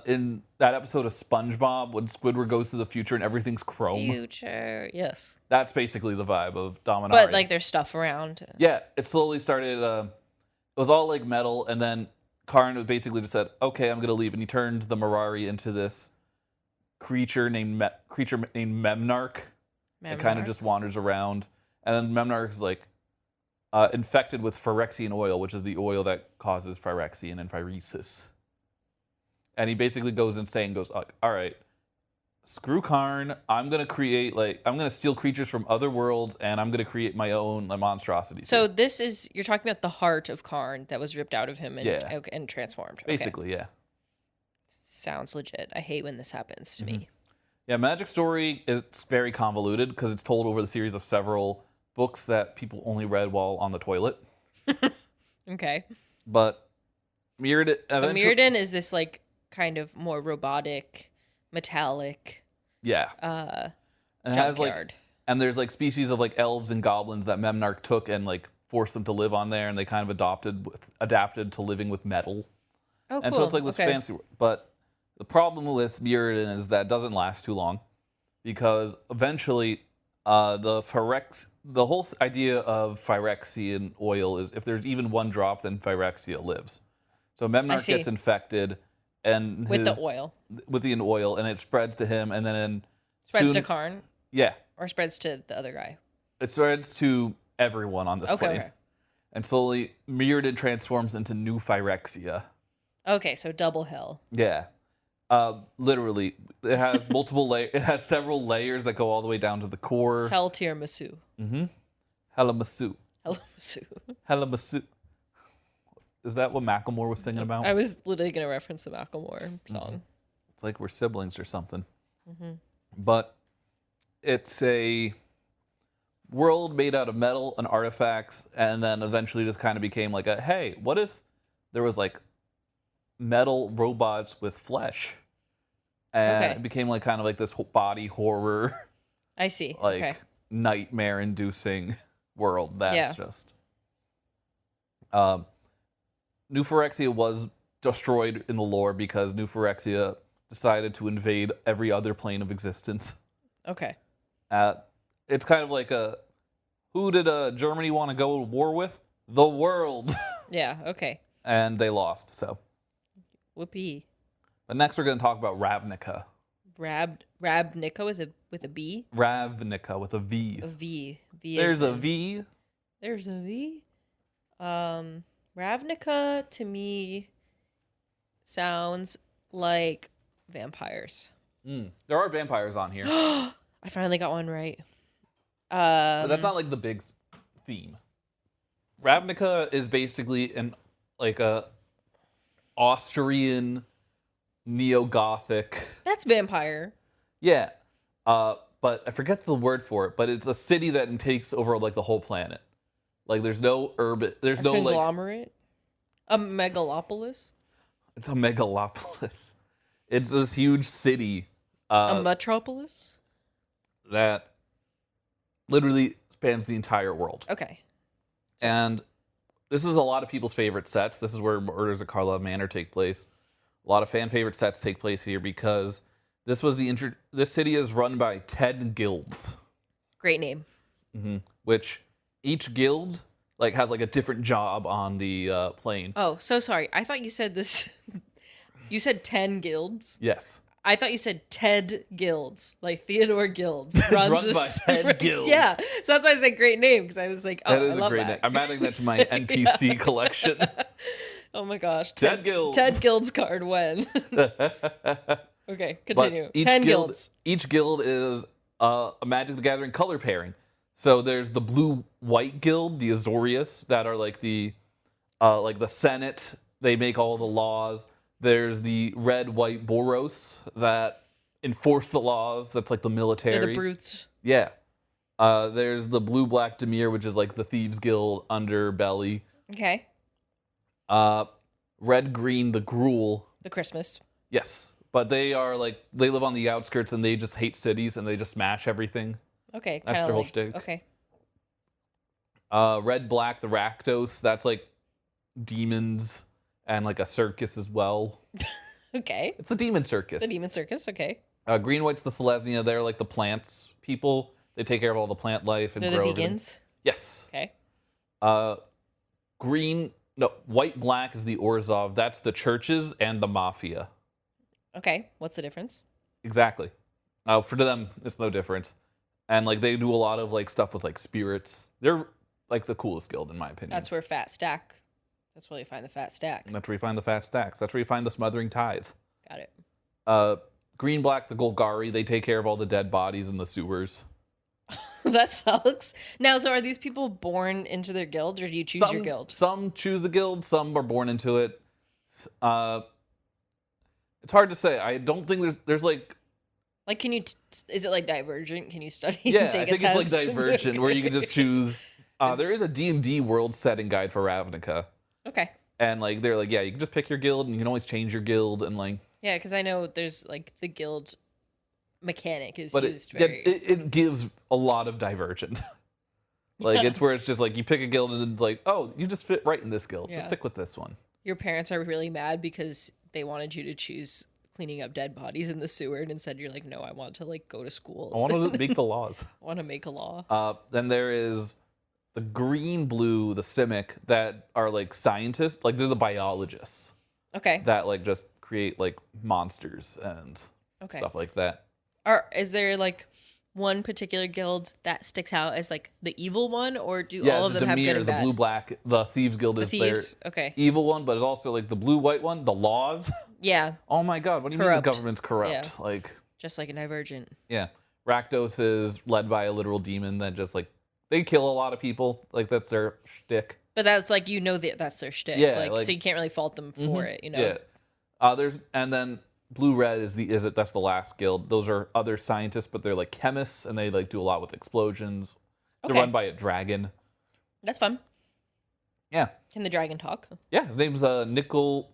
in that episode of SpongeBob when Squidward goes to the future and everything's chrome? Future, yes. That's basically the vibe of Dominaria. But like there's stuff around. Yeah, it slowly started. It was all like metal, and then Karn basically just said, "Okay, I'm gonna leave," and he turned the Mirari into this creature named Memnarch. It kind of just wanders around, and then Memnarch is like infected with Phyrexian oil, which is the oil that causes Phyrexian and Phyresis. And he basically goes insane, goes, all right, screw Karn, I'm going to steal creatures from other worlds, and I'm going to create my own monstrosity. So you're talking about the heart of Karn that was ripped out of him and transformed. Basically, yeah. Sounds legit. I hate when this happens to me. Yeah, Magic Story, it's very convoluted because it's told over the series of several books that people only read while on the toilet. Okay. But Mirrodin... So Mirrodin is this like kind of more robotic, metallic and junkyard. And there's like species of like elves and goblins that Memnarch took and like forced them to live on there, and they kind of adapted to living with metal. Oh, cool. And so it's like this fancy world. But the problem with Mirrodin is that it doesn't last too long because eventually the whole idea of Phyrexian oil is if there's even one drop, then Phyrexia lives. So Memnarch gets infected and with the oil, and it spreads to him, and then spreads to Karn. Yeah, or spreads to the other guy. It spreads to everyone on this plane, and slowly Mirrodin transforms into new Phyrexia. Okay, so double hell. Yeah. Literally, it has multiple it has several layers that go all the way down to the core. Hell tiramisu. Mm-hmm. Helamasu. Tiramisu. Helamasu. Is that what Macklemore was singing about? I was literally gonna reference the Macklemore song. It's like we're siblings or something. But it's a world made out of metal and artifacts, and then eventually just kind of became like a, hey, what if there was like metal robots with flesh? And Okay. it became like kind of like this body horror, I see. like Okay. nightmare-inducing world. That's Yeah. just. New Phyrexia was destroyed in the lore because New Phyrexia decided to invade every other plane of existence. Okay. It's kind of like who did Germany want to go to war with? The world. Yeah. Okay. And they lost, so. Whoopee. But next we're going to talk about Ravnica. Rabnica with a B. Ravnica with a V. A V. V. There's a V. There's a V. Ravnica to me sounds like vampires. There are vampires on here. I finally got one right. But that's not like the big theme. Ravnica is basically a Austrian neo-Gothic. That's vampire. Yeah. But I forget the word for it, but it's a city that takes over like the whole planet. Like there's no urban, there's no like conglomerate. A megalopolis. it's a megalopolis. It's this huge city A metropolis. that literally spans the entire world. Okay. And this is a lot of people's favorite sets. This is where Murders at Carlisle Manor take place. A lot of fan favorite sets take place here because this was this city is run by 10 guilds. Great name. Which each guild like has like a different job on the plane. Oh, so sorry. I thought you said this. You said 10 guilds. Yes. I thought you said Ted Guilds, like Theodore Guilds runs run this. by 10 guilds. Yeah, so that's why I said great name because I was like, oh, That is I a love great that. name. I'm adding that to my NPC collection. Oh my gosh, Ted Guilds. Ted Guilds card when? Okay, continue. But each 10 guild, guilds. Each guild is a Magic the Gathering color pairing. So there's the blue-white guild, the Azorius, that are like the Senate. They make all the laws. There's the red-white Boros that enforce the laws. That's like the military. They're the brutes. Yeah. There's the blue-black Dimir, which is like the Thieves Guild underbelly. Okay. Red-green, the Gruul. The Christmas. Yes. But they live on the outskirts and they just hate cities and they just smash everything. Okay. That's their whole shtick. Okay. Red-black, the Rakdos. That's like demons and like a circus as well. Okay. It's the demon circus. The demon circus. Okay. Green-white's the Selesnya. They're like the plants people. They take care of all the plant life and They're the grow everything. vegans. Yes. Okay. White-black is the Orzhov. That's the churches and the mafia. Okay. What's the difference? Exactly. For them, it's no difference. And like they do a lot of like stuff with like spirits. They're like the coolest guild in my opinion. That's where fat stack. That's where you find the fat stack. And that's where you find the fat stacks. That's where you find the smothering tithe. Got it. Green-black, the Golgari. They take care of all the dead bodies in the sewers. That sucks. Now, so are these people born into their guilds, or do you choose your guild? Some choose the guild. Some are born into it. It's hard to say. I don't think there's like. Like, can you? Is it like Divergent? Can you study? Yeah, and take I think a it's test? like Divergent, where you can just choose. There is a D&D world setting guide for Ravnica. Okay. And like they're like, yeah, you can just pick your guild, and you can always change your guild, and like. Yeah, because I know there's like the guild mechanic is But used very. it gives a lot of Divergent. Like it's where it's just like you pick a guild and it's like, oh, you just fit right in this guild. Yeah. Just stick with this one. Your parents are really mad because they wanted you to choose cleaning up dead bodies in the sewer, and instead you're like, no, I want to like go to school. I want to make the laws. I want to make a law. Then there is the green-blue, the Simic, that are like scientists. Like they're the biologists Okay. that like just create like monsters and Okay. stuff like that. Is there like one particular guild that sticks out as like the evil one, or do Yeah, all of the them have good Demir, and the bad? blue black, the Thieves Guild The is their thieves. Okay. evil one, but it's also like the blue white one, the laws. Yeah. Oh my god, what do you mean the Corrupt. government's corrupt? Yeah. Like, Just like a Divergent. yeah. Rakdos is led by a literal demon that just like they kill a lot of people. Like that's their shtick. But that's like that's their shtick. Yeah, Like so you can't really fault them for it, you know. Yeah. There's and then blue red that's the last guild. Those are other scientists, but they're like chemists and they like do a lot with explosions. They're Okay. run by a dragon. That's fun. Yeah. Can the dragon talk? Yeah, his name's not Nickel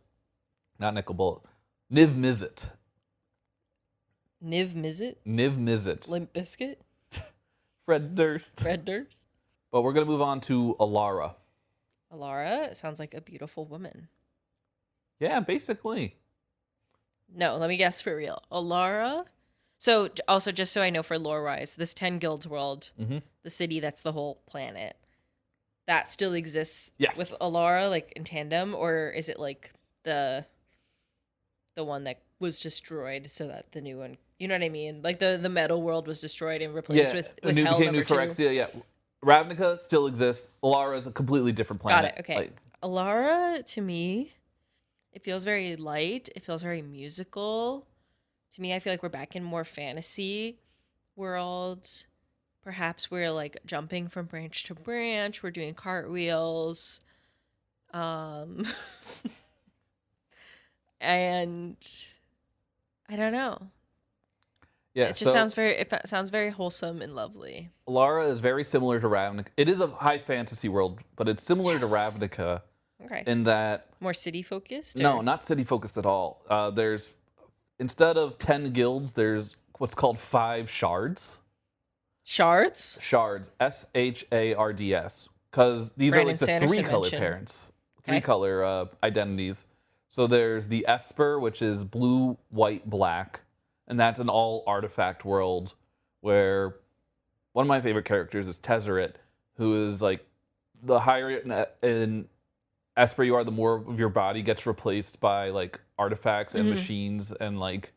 Bullet. Niv Mizzet. Niv Mizzet? Niv Mizzet. Limp Biscuit? Fred Durst. Red Durst? But we're gonna move on to Alara. Alara sounds like a beautiful woman. Yeah, basically. No, let me guess for real. Alara? So, also, just so I know for lore-wise, this 10 Guilds world, the city that's the whole planet, that still exists Yes. with Alara, like, in tandem? Or is it, like, the one that was destroyed so that the new one... You know what I mean? Like, the metal world was destroyed and replaced with New Hell became New number 2. Phyrexia, yeah. Ravnica still exists. Alara is a completely different planet. Got it, okay. Like, Alara, to me, it feels very light. It feels very musical. To me, I feel like we're back in more fantasy world. Perhaps we're like jumping from branch to branch. We're doing cartwheels. And I don't know. yeah, It just sounds very wholesome and lovely. Alara is very similar to Ravnica. It is a high fantasy world, but it's similar to Yes. Ravnica Okay. in that More city focused? no, not city focused at all. There's instead of 10 guilds, there's what's called 5 shards. Shards? Shards, SHARDS, because these Brandon are like the Sanderson 3 color mentioned. parents, Okay. 3 color identities. So there's the Esper, which is blue, white, black, and that's an all artifact world where one of my favorite characters is Tezzeret, who is like the higher in Esper you are, the more of your body gets replaced by like artifacts and machines and like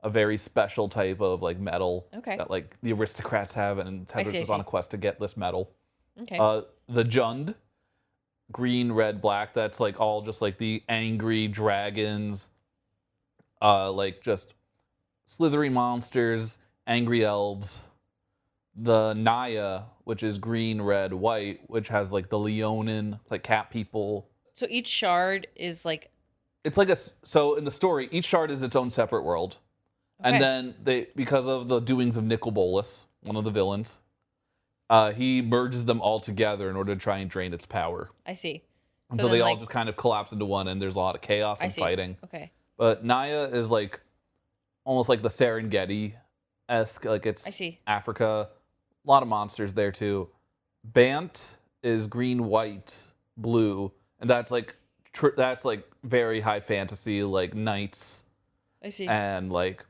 a very special type of like metal that like the aristocrats have, and Tezzeret is on a quest to get this metal. Okay. The Jund, green, red, black, that's like all just like the angry dragons, like just slithery monsters, angry elves. The Naya, which is green, red, white, which has like the Leonin, like cat people. So each shard is like... It's like so in the story, each shard is its own separate world. Okay. And then they, because of the doings of Nicol Bolas, one of the villains, he merges them all together in order to try and drain its power. I see. So they all just kind of collapse into one, and there's a lot of chaos and fighting. Okay. But Naya is like almost like the Serengeti-esque, like it's Africa. A lot of monsters there too. Bant is green, white, blue, and that's like very high fantasy, like knights. I see. And like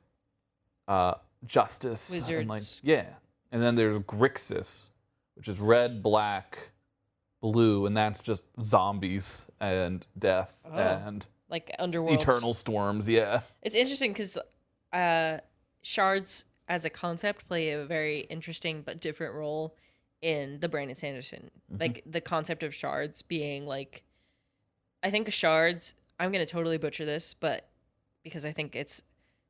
justice. Wizards. And like, yeah. And then there's Grixis, which is red, black, blue, and that's just zombies and death and like underworld. Eternal storms, yeah. It's interesting because shards as a concept play a very interesting but different role in the Brandon Sanderson. Like the concept of shards being like, I think shards, I'm going to totally butcher this, but because I think it's,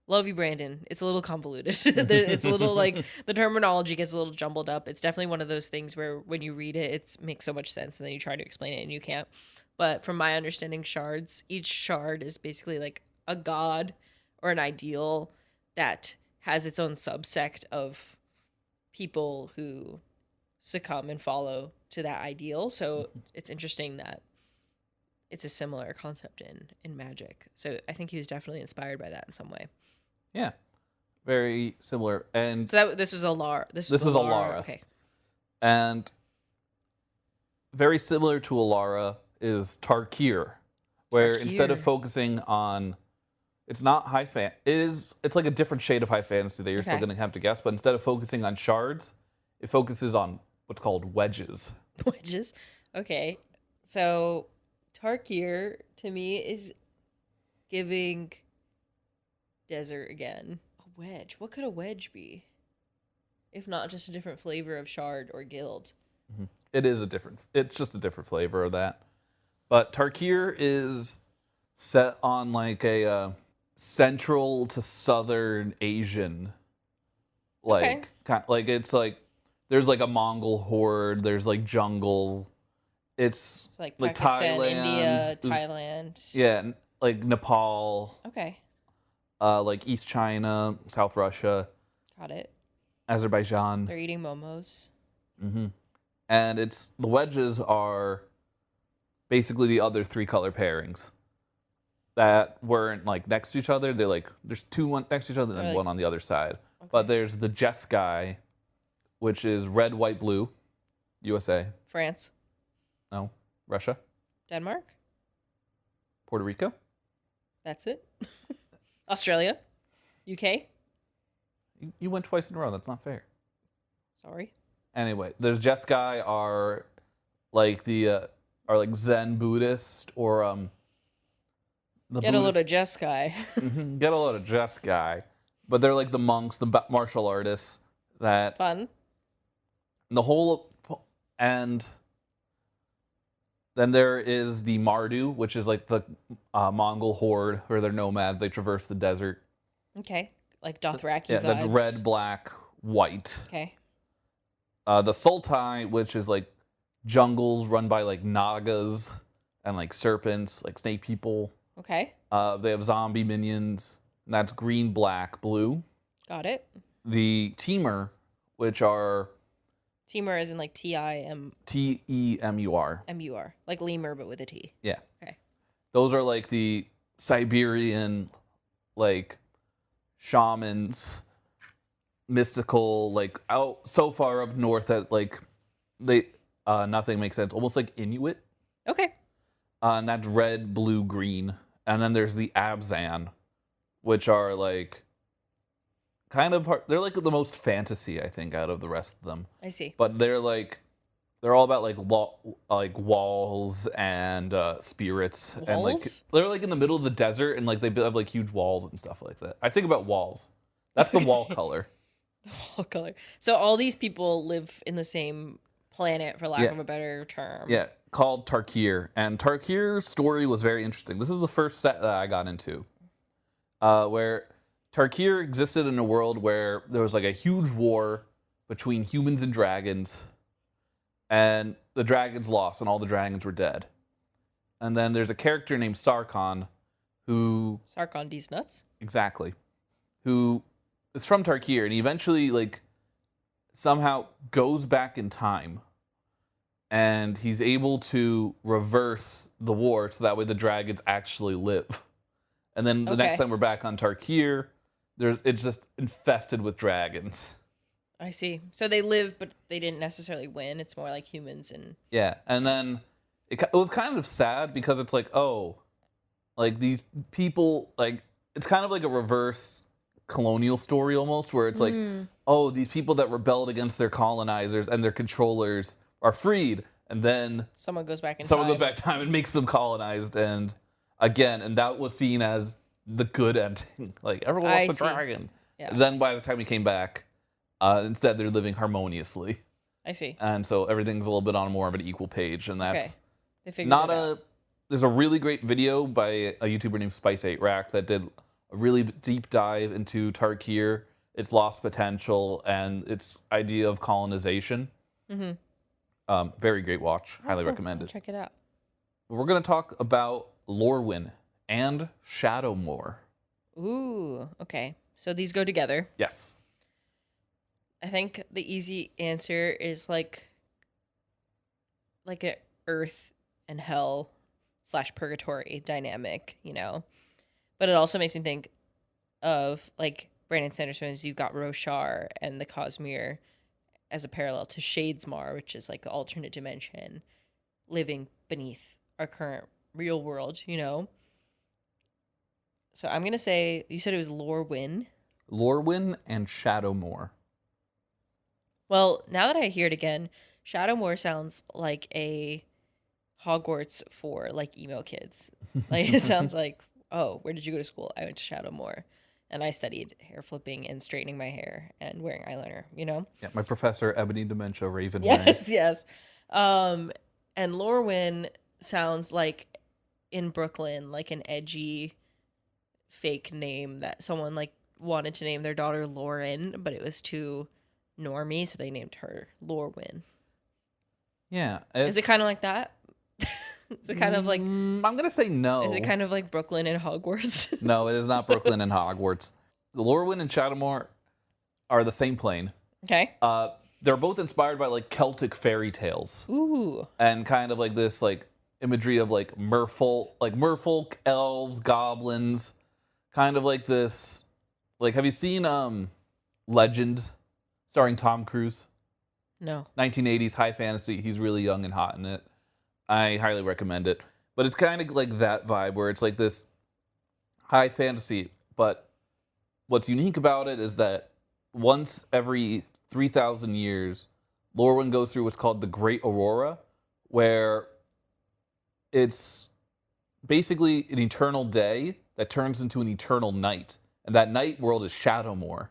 love you, Brandon. It's a little convoluted. It's a little like the terminology gets a little jumbled up. It's definitely one of those things where when you read it, it makes so much sense and then you try to explain it and you can't. But from my understanding, shards, each shard is basically like a god or an ideal that has its own subsect of people who succumb and follow to that ideal. So it's interesting that it's a similar concept in magic. So I think he was definitely inspired by that in some way. Yeah. Very similar. And so this was Alara. This was Alara. Okay. And very similar to Alara is Tarkir, where instead of focusing on, it's not it's like a different shade of high fantasy that you're still going to have to guess, but instead of focusing on shards, it focuses on what's called wedges. Wedges? Okay. So Tarkir, to me, is giving desert again. A wedge. What could a wedge be? if not just a different flavor of shard or guild? It's just a different flavor of that. But Tarkir is set on like a central to southern Asian, Okay. like it's like there's like a Mongol horde, there's like jungle. It's like Like Pakistan, Thailand, India, Thailand. yeah, like Nepal, Okay. like East China, South Russia, Got it. Azerbaijan. They're eating momos. And the wedges are basically the other 3 color pairings that weren't like next to each other. They're like there's one next to each other and then one on the other side. Okay. But there's the Jeskai, which is red, white, blue, USA. France. No, Russia, Denmark. Puerto Rico. That's it. Australia. UK. You went twice in a row. That's not fair. Sorry. Anyway, there's Jeskai are like are like Zen Buddhist or the Get a Buddhist, load of Jeskai. get a load of Jeskai, but they're like the monks, the martial artists that Fun. the whole and then there is the Mardu, which is like the Mongol horde, or they're nomads. They traverse the desert. Okay. Like Dothraki Yeah, vibes. that's red, black, white. Okay. The Sultai, which is like jungles run by like Nagas and like serpents, like snake people. Okay. They have zombie minions, and that's green, black, blue. Got it. The Temur, which are Temur is in like Timur. Temur. Like lemur, but with a T. Yeah. Okay. Those are like the Siberian, like shamans, mystical, like out so far up north that like they nothing makes sense. Almost like Inuit. Okay. And that's red, blue, green. And then there's the Abzan, which are like kind of they're like the most fantasy, I think, out of the rest of them. I see. But they're all about like walls and spirits. Walls? And like they're like in the middle of the desert and like they have like huge walls and stuff like that. I think about walls. That's the wall color. Wall color. So all these people live in the same planet, for lack of a better term. Yeah, called Tarkir. And Tarkir's story was very interesting. This is the first set that I got into, where Tarkir existed in a world where there was like a huge war between humans and dragons, and the dragons lost, and all the dragons were dead. And then there's a character named Sarkon, who Sarkon D's nuts. Exactly, who is from Tarkir, and he eventually like somehow goes back in time, and he's able to reverse the war so that way the dragons actually live. And then the next time we're back on Tarkir, it's just infested with dragons. I see. So they live, but they didn't necessarily win. It's more like humans and... Yeah, and then it was kind of sad because it's like, oh, like these people, like it's kind of like a reverse colonial story almost, where it's like, oh, these people that rebelled against their colonizers and their controllers are freed, and then someone goes back in time and makes them colonized, and that was seen as the good ending. Like everyone lost the dragon. Yeah. Then by the time he came back, instead they're living harmoniously. I see. And so everything's a little bit on more of an equal page, and that's not a. There's a really great video by a YouTuber named Spice8Rack that did a really deep dive into Tarkir, its lost potential, and its idea of colonization. Very great watch. Highly recommend it. Check it out. We're going to talk about Lorwyn and Shadowmoor. Ooh, okay. So these go together. Yes. I think the easy answer is like an earth and hell / purgatory dynamic, you know? But it also makes me think of like Brandon Sanderson's You've Got Roshar and the Cosmere as a parallel to Shadesmar, which is like the alternate dimension living beneath our current real world, you know? So I'm going to say, you said it was Lorwyn. Lorwyn and Shadowmoor. Well, now that I hear it again, Shadowmoor sounds like a Hogwarts for like emo kids. Like it sounds like, oh, where did you go to school? I went to Shadowmoor. and I studied hair flipping and straightening my hair and wearing eyeliner, you know? Yeah, my professor, Ebony Dementia Raven. Yes, yes. And Lorwyn sounds like in Brooklyn, like an edgy fake name that someone like wanted to name their daughter Lauren, but it was too normie, so they named her Lorwyn. Yeah. Is it kind of like that? Is it kind of like... I'm going to say no. Is it kind of like Brooklyn and Hogwarts? No, it is not Brooklyn and Hogwarts. Lorwyn and Shadowmoor are the same plane. Okay. They're both inspired by like Celtic fairy tales. Ooh. And kind of like this like imagery of like merfolk, elves, goblins, kind of like this. Like, have you seen Legend starring Tom Cruise? No. 1980s high fantasy. He's really young and hot in it. I highly recommend it. But it's kind of like that vibe where it's like this high fantasy. But what's unique about it is that once every 3,000 years, Lorwyn goes through what's called the Great Aurora, where it's basically an eternal day that turns into an eternal night. And that night world is Shadowmoor.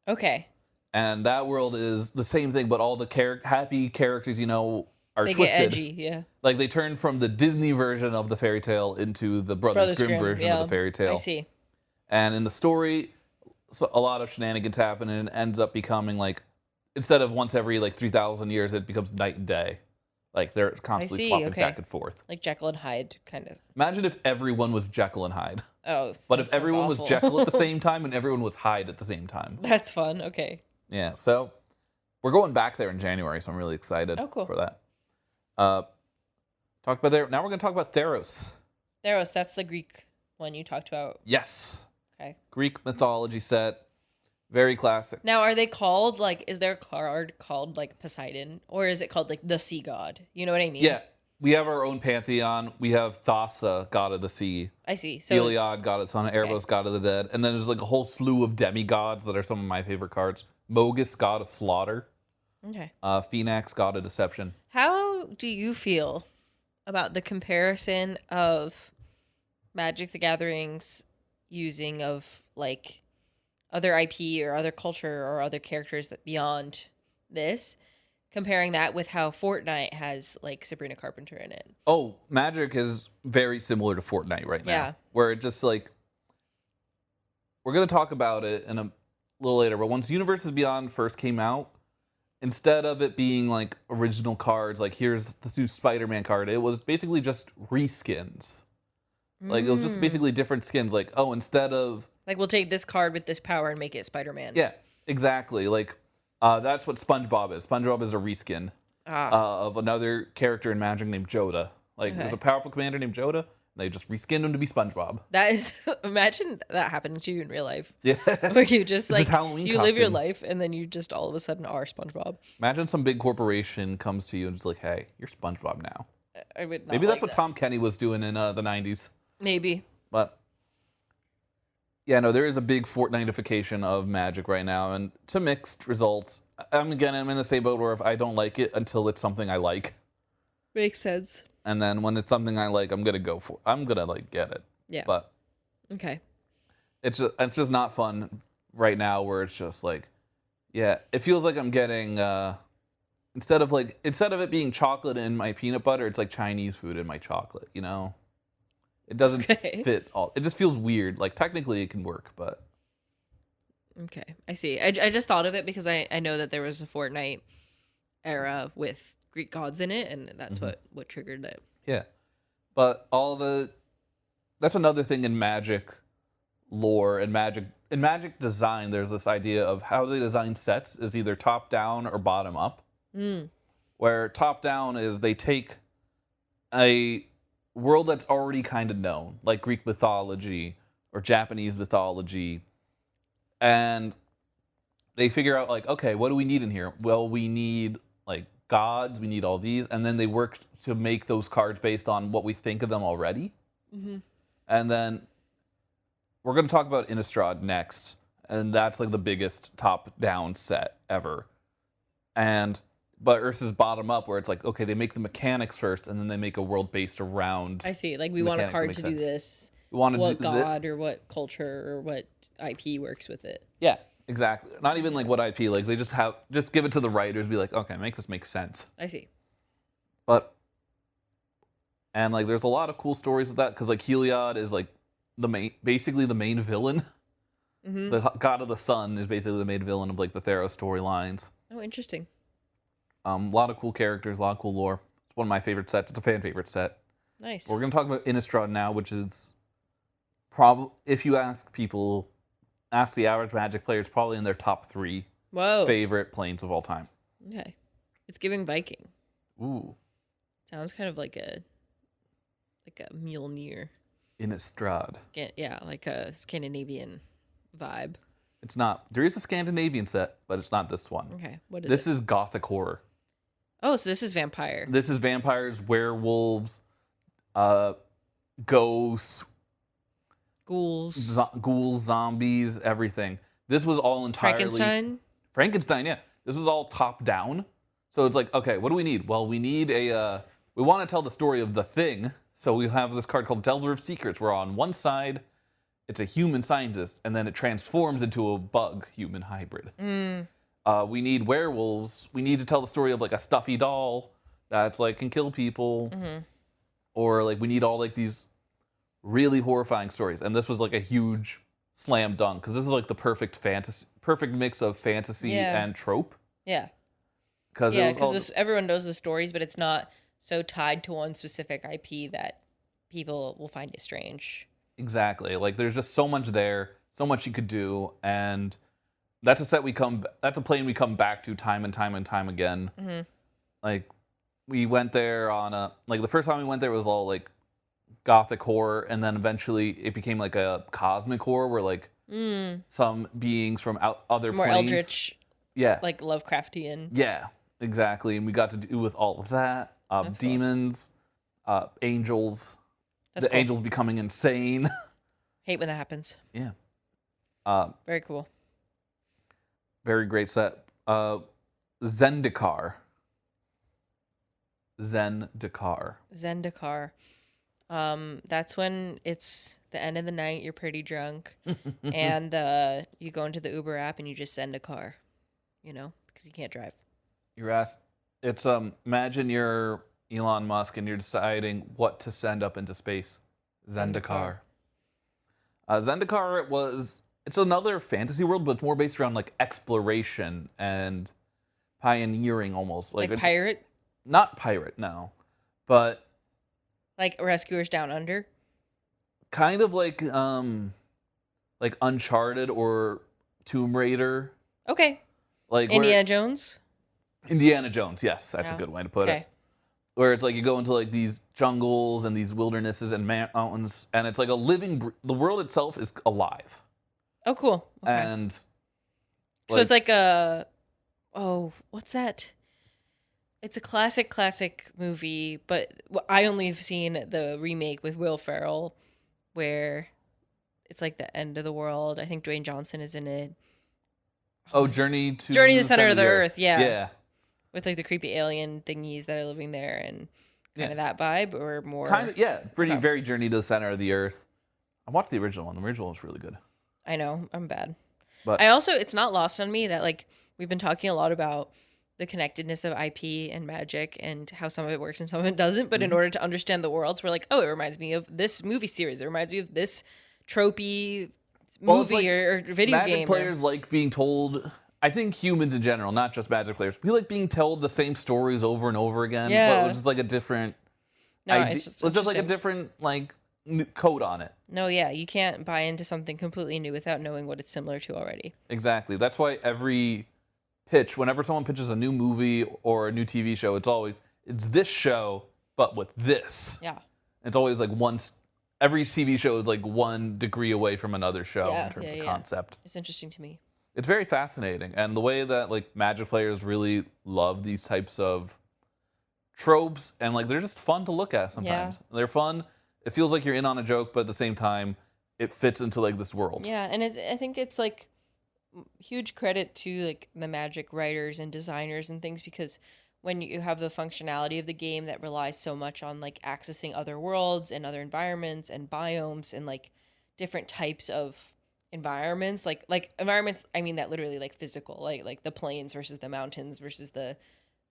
Okay. And that world is the same thing, but all the happy characters, you know, are They twisted. get edgy, yeah. Like, they turn from the Disney version of the fairy tale into the Brothers Grimm version of the fairy tale. I see. And in the story, so a lot of shenanigans happen, and it ends up becoming, like, instead of once every, like, 3,000 years, it becomes night and day. Like, they're constantly swapping back and forth. Like Jekyll and Hyde, kind of. Imagine if everyone was Jekyll and Hyde. Oh, But if everyone was Jekyll at the same time and everyone was Hyde at the same time. That's fun. Okay. Yeah, so we're going back there in January, so I'm really excited for that. Talked about there. Now we're going to talk about Theros. Theros, that's the Greek one you talked about. Yes. Okay. Greek mythology set. Very classic. Now, are they called, like, is there a card called, like, Poseidon? Or is it called, like, the sea god? You know what I mean? Yeah. We have our own pantheon. We have Thassa, god of the sea. I see. So Iliad, god of the sun. Erebos, god of the dead. And then there's, like, a whole slew of demigods that are some of my favorite cards. Mogus, god of slaughter. Okay. Phoenix, god of deception. How do you feel about the comparison of Magic the Gathering's using of, like, other IP or other culture or other characters that beyond this, comparing that with how Fortnite has like Sabrina Carpenter in it? Oh, Magic is very similar to Fortnite right now. Yeah. Where it just like, we're going to talk about it in a little later, but once Universes Beyond first came out, instead of it being like original cards, like here's the new Spider-Man card, it was basically just reskins. Like it was just basically different skins. Like, oh, instead of... Like, we'll take this card with this power and make it Spider-Man. Yeah, exactly. Like, that's what SpongeBob is. SpongeBob is a reskin of another character in Magic named Joda. Like, there's a powerful commander named Joda, and they just reskinned him to be SpongeBob. That is... Imagine that happening to you in real life. Yeah. Where you just, like, Halloween you costume. live your life, and then you just all of a sudden are SpongeBob. Imagine some big corporation comes to you and is like, hey, you're SpongeBob now. I would not Maybe that's like what that. Tom Kenny was doing in the 90s. Maybe. But yeah, no, there is a big Fortnite-ification of Magic right now, and to mixed results. I'm in the same boat where if I don't like it until it's something I like. Makes sense. And then when it's something I like, I'm gonna go for. I'm gonna like get it. Yeah. But Okay. it's just not fun right now. Where it's just like, yeah, it feels like I'm getting instead of it being chocolate in my peanut butter, it's like Chinese food in my chocolate. You know. It doesn't fit all. It just feels weird. Like, technically it can work, but... Okay, I see. I just thought of it because I know that there was a Fortnite era with Greek gods in it, and that's what triggered it. Yeah. But that's another thing in Magic lore and Magic design. There's this idea of how they design sets is either top down or bottom up. Where top down is they take a world that's already kind of known, like Greek mythology or Japanese mythology, and they figure out like, okay, what do we need in here? Well, we need like gods, we need all these, and then they work to make those cards based on what we think of them already. And then we're going to talk about Innistrad next, and that's like the biggest top-down set ever. But Earth's bottom up, where it's like, okay, they make the mechanics first, and then they make a world based around. I see. Like, we want a card to do this. We want to what do god this. or what culture or what IP works with it. Yeah, exactly. Not even like what IP. Like they just give it to the writers. Be like, okay, make this make sense. I see. But and like there's a lot of cool stories with that because like Heliod is like basically the main villain. Mm-hmm. The god of the sun is basically the main villain of like the Theros storylines. Oh, interesting. A lot of cool characters, a lot of cool lore. It's one of my favorite sets. It's a fan favorite set. Nice. We're gonna talk about Innistrad now, which is if you ask the average Magic player, it's probably in their top 3 favorite planes of all time. Okay. It's giving Viking. Ooh. Sounds kind of like a Mjolnir. Innistrad. Yeah, like a Scandinavian vibe. It's not. There is a Scandinavian set, but it's not this one. Okay. What is this? it? This is Gothic horror. Oh, so this is vampire. This is vampires, werewolves, ghosts, ghouls, zombies, everything. This was all entirely Frankenstein, yeah. This was all top down. So it's like, okay, what do we need? Well, we need we want to tell the story of the Thing. So we have this card called Delver of Secrets, where on one side, it's a human scientist, and then it transforms into a bug human hybrid. We need werewolves. We need to tell the story of like a stuffy doll that's like can kill people. Or like we need all like these really horrifying stories. And this was like a huge slam dunk because this is like the perfect mix of fantasy and trope. Yeah. Because everyone knows the stories, but it's not so tied to one specific IP that people will find it strange. Exactly. Like there's just so much there, so much you could do, and that's a plane we come back to time and time and time again. Like we went there on the first time we went there was all like Gothic horror, and then eventually it became like a cosmic horror where like some beings from other more planes. Eldritch. Yeah. Like Lovecraftian. Yeah, exactly. And we got to do with all of that. Demons, angels. Cool. Angels becoming insane. Hate when that happens. Yeah. Very cool. Very great set. Zendikar. That's when it's the end of the night, you're pretty drunk, and you go into the Uber app and you just send a car, because you can't drive. You're asked. It's imagine you're Elon Musk and you're deciding what to send up into space. Zendikar. Zendikar it's another fantasy world, but it's more based around like exploration and pioneering almost. Like pirate? Not pirate, no. But like Rescuers Down Under? Kind of like Uncharted or Tomb Raider. Okay. Like Indiana Jones? Indiana Jones, yes, that's a good way to put it. Where it's like you go into like these jungles and these wildernesses and mountains, and it's like the world itself is alive. Oh, cool. Okay. And so it's like what's that? It's a classic movie, but I only have seen the remake with Will Ferrell, where it's like the end of the world. I think Dwayne Johnson is in it. Journey to the Center of the Earth. Yeah. Yeah. With like the creepy alien thingies that are living there and kind of that vibe, or more. Kind of, yeah. Very Journey to the Center of the Earth. I watched the original one. The original was really good. I know, I'm bad. But it's not lost on me that like we've been talking a lot about the connectedness of IP and Magic and how some of it works and some of it doesn't. But in order to understand the worlds, we're like, oh, it reminds me of this movie series. It reminds me of this tropey movie or video Magic game. Magic players like being told. I think humans in general, not just Magic players, we like being told the same stories over and over again. Yeah. But it's just like a different. It's just like a different code on it. No, yeah, you can't buy into something completely new without knowing what it's similar to already. Exactly. That's why every pitch, whenever someone pitches a new movie or a new TV show, it's this show, but with this. Yeah. It's always like every TV show is like 1 degree away from another show in terms of concept. It's interesting to me. It's very fascinating. And the way that like Magic players really love these types of tropes, and like they're just fun to look at sometimes. Yeah. They're fun. It feels like you're in on a joke, but at the same time, it fits into like this world. Yeah, and I think it's like huge credit to like the Magic writers and designers and things, because when you have the functionality of the game that relies so much on like accessing other worlds and other environments and biomes and like different types of environments, like environments, I mean that literally, like physical, like the plains versus the mountains versus the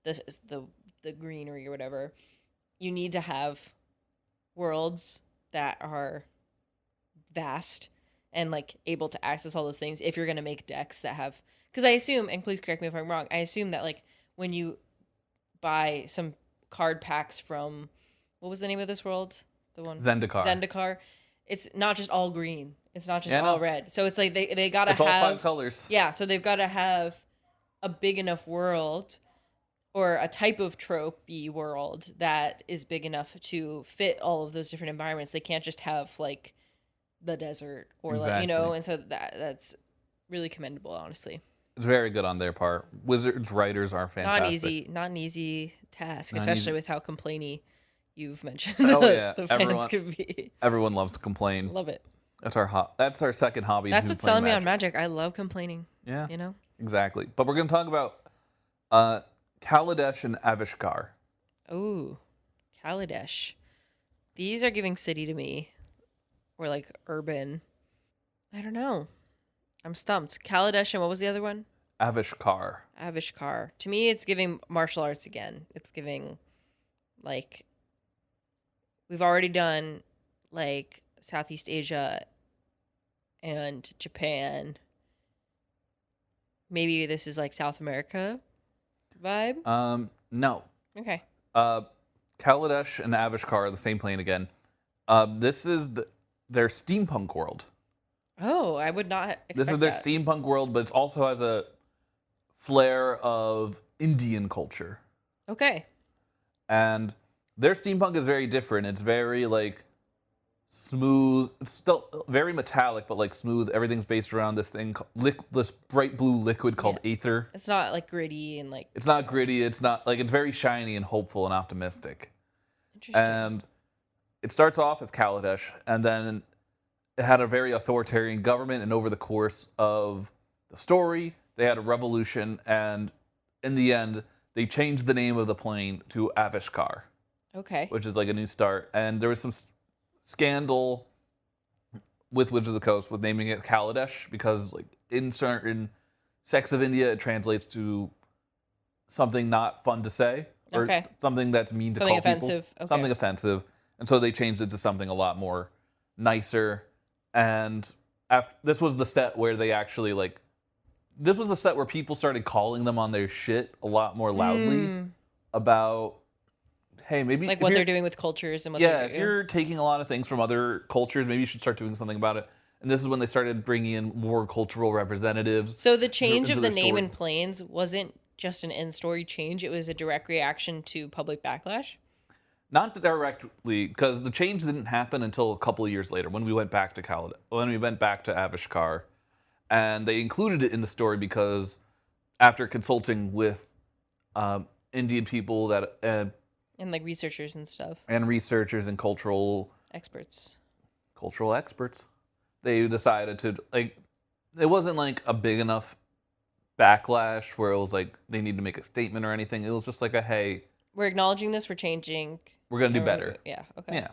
the the greenery or whatever. You need to have worlds that are vast and like able to access all those things if you're going to make decks that have, because I assume, and please correct me if I'm wrong, I assume that like when you buy some card packs from, what was the name of this world, the one, Zendikar. Zendikar, it's not just all green, it's not just Yeah, all no. red, so it's like they gotta It's all have, 5 colors. yeah, so they've got to have a big enough world or a type of tropey world that is big enough to fit all of those different environments. They can't just have like the desert or like, Exactly. and so that's really commendable, honestly. It's very good on their part. Wizards writers are fantastic. Not an easy task, Not especially easy. with how complainy you've mentioned Oh yeah, the fans everyone could be. everyone loves to complain. Love it. That's our second hobby. That's to what's playing selling me on Magic. Magic. I love complaining. Yeah, You know? exactly. But we're gonna talk about uh, Kaladesh and Avishkar. Ooh, Kaladesh. These are giving city to me, or like urban. I don't know. I'm stumped. Kaladesh and what was the other one? Avishkar. Avishkar. To me, it's giving martial arts again. It's giving like we've already done like Southeast Asia and Japan. Maybe this is like South America vibe. No. Okay. Uh, Kaladesh and Avishkar are the same plane again. This is their steampunk world. Oh, I would not expect This is their that. steampunk world, but it also has a flair of Indian culture. Okay. And their steampunk is very different. It's very like smooth. It's still very metallic, but like smooth. Everything's based around this thing, this bright blue liquid called Yeah. aether. It's not like gritty and like It's not gritty. It's not like it's very shiny and hopeful and optimistic. interesting. And it starts off as Kaladesh, and then it had a very authoritarian government. And over the course of the story, they had a revolution, and in the end, they changed the name of the plane to Avishkar, Okay. which is like a new start. And there was some scandal with Wizards of the Coast with naming it Kaladesh because, like, in certain sects of India, it translates to something not fun to say or Okay. something that's mean to Something call offensive. people. Okay. Something offensive, and so they changed it to something a lot more nicer. And this was the set where they actually like. This was the set where people started calling them on their shit a lot more loudly about, hey, maybe Like if what you're- they're doing with cultures and what yeah, they're if doing. you're taking a lot of things from other cultures, maybe you should start doing something about it. And this is when they started bringing in more cultural representatives. So the change into of the their name story. in Planes wasn't just an in-story change; it was a direct reaction to public backlash. Not directly, because the change didn't happen until a couple of years later when we went back to when we went back to Avishkar, and they included it in the story because after consulting with Indian people that And like researchers and stuff, and researchers and cultural experts. experts, they decided to like. It wasn't like a big enough backlash where it was like they need to make a statement or anything. It was just like a hey, We're acknowledging this. We're changing. we're gonna do and better. Yeah. Okay. Yeah.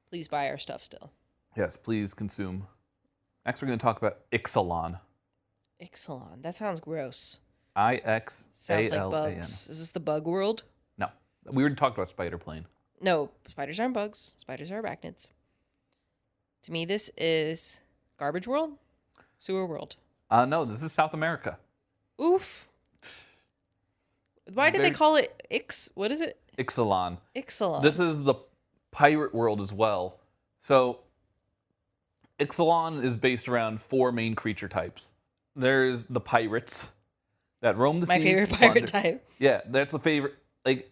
Please buy our stuff still. Yes, please consume. Next, we're going to talk about Ixalan. Ixalan. That sounds gross. Ixalan. Sounds like bugs. Is this the bug world? No, we already talked about Spider Plane. No, spiders aren't bugs. Spiders are arachnids. To me, this is garbage world, sewer world. No, this is South America. Oof. Why did they call it Ix? What is it? Ixalan. Ixalan. This is the pirate world as well. So, Ixalan is based around 4 main creature types. There's the pirates that roam the my seas. favorite pirate type. Yeah, that's the favorite. Like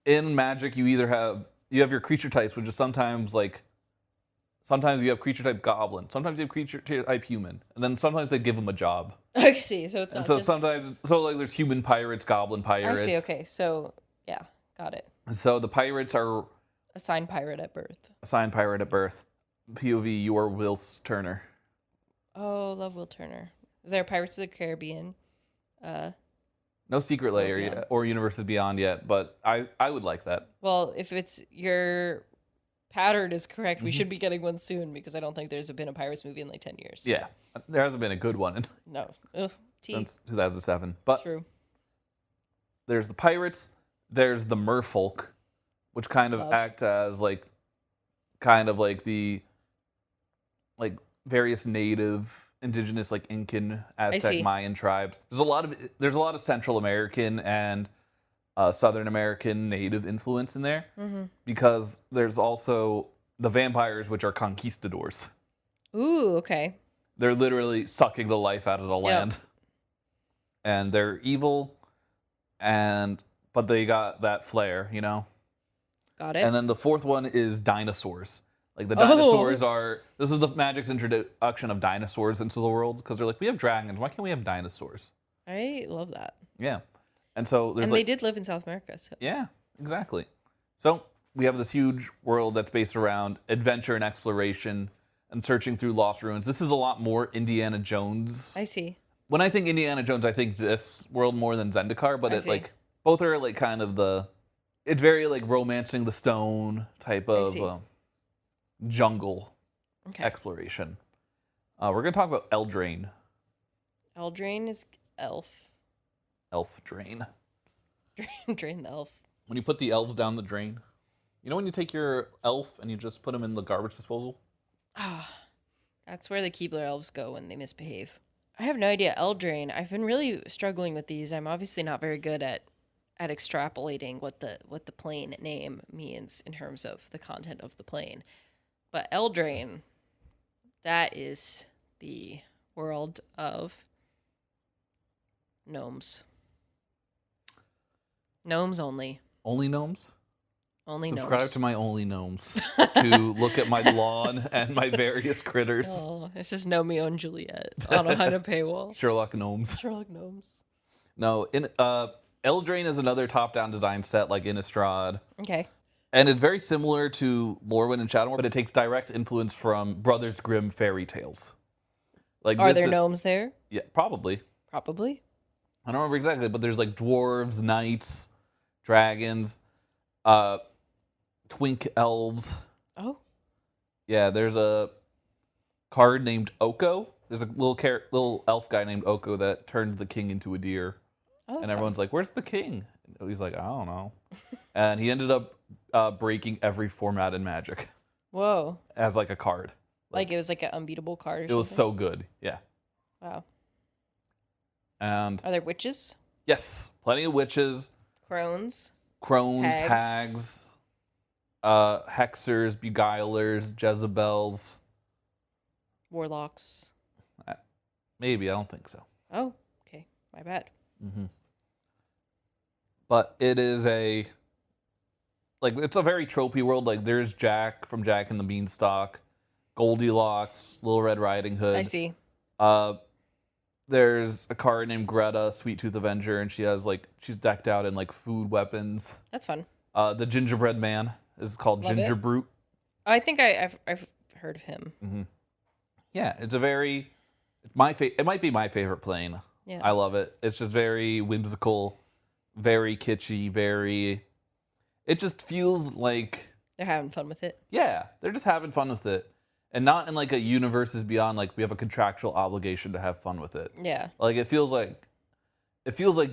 in Magic, you either have your creature types, which is sometimes you have creature type goblin, sometimes you have creature type human, and then sometimes they give them a job. Okay, see, so it's not And so just. sometimes like there's human pirates, goblin I pirates. see. Okay, so yeah, got it. So the pirates are Assigned pirate at birth. assigned pirate at birth. POV, you are Wills Turner. Oh, love Will Turner. Is there Pirates of the Caribbean? No Secret Lair Beyond. or Universes Beyond yet, but I would like that. Well, if it's your pattern is correct. We should be getting one soon because I don't think there's been a Pirates movie in like 10 years. Yeah, there hasn't been a good one No. Ugh. since 2007. But True. there's the pirates. There's the merfolk, which kind of Love. act as like, kind of like the, like various native, indigenous, like Incan, Aztec, see. Mayan tribes. There's a lot of Central American and Southern American native influence in there, because there's also the vampires, which are conquistadors. Ooh, okay. They're literally sucking the life out of the land, and they're evil, but they got that flair, you know. Got it. And then the fourth one is dinosaurs. Like the dinosaurs are. This is the Magic's introduction of dinosaurs into the world, because they're like, we have dragons. Why can't we have dinosaurs? I love that. Yeah. And so there's they did live in South America. So. Yeah, exactly. So we have this huge world that's based around adventure and exploration and searching through lost ruins. This is a lot more Indiana Jones. I see. When I think Indiana Jones, I think this world more than Zendikar, but it's like both are like kind of it's very like romancing the stone type of jungle exploration. We're gonna talk about Eldraine. Eldraine is elf. Elf drain. Drain the elf. When you put the elves down the drain, you know when you take your elf and you just put them in the garbage disposal? Ah, that's where the Keebler elves go when they misbehave. I have no idea. Eldraine. I've been really struggling with these. I'm obviously not very good at extrapolating what the plane name means in terms of the content of the plane. But Eldraine, that is the world of gnomes. Gnomes only. Only gnomes? Only Subscribe gnomes. to my Only Gnomes to look at my lawn and my various critters. Oh, it's just Romeo and Juliet on a paywall. Sherlock Gnomes. Sherlock Gnomes. No, Eldraine is another top-down design set like Innistrad. Okay. And it's very similar to Lorwyn and Shadowmoor, but it takes direct influence from Brothers Grimm fairy tales. Like, Are there gnomes there? Yeah, probably. Probably. I don't remember exactly, but there's like dwarves, knights, dragons, twink elves. Oh. Yeah, there's a card named Oko. There's a little elf guy named Oko that turned the king into a deer. Oh, and everyone's like, where's the king? And he's like, I don't know. And he ended up breaking every format in Magic. Whoa. As like a card. Like it was like an unbeatable card or something? It was so good. Yeah. Wow. And are there witches? Yes. Plenty of witches. Crones, hags, hexers, beguilers, Jezebels. Warlocks. Maybe, I don't think so. Oh, okay. My bad. Mm-hmm. But it is it's a very tropey world. Like, there's Jack from Jack and the Beanstalk, Goldilocks, Little Red Riding Hood. I see. There's a card named Greta, Sweet Tooth Avenger, and she's decked out in like food weapons. That's fun. The Gingerbread Man is called Ginger Brute. I think I've heard of him. Mm-hmm. Yeah, it might be my favorite plane. Yeah. I love it. It's just very whimsical, very kitschy, it just feels like they're having fun with it. Yeah, they're just having fun with it. And not in like a universes beyond, like we have a contractual obligation to have fun with it. Yeah. Like it feels like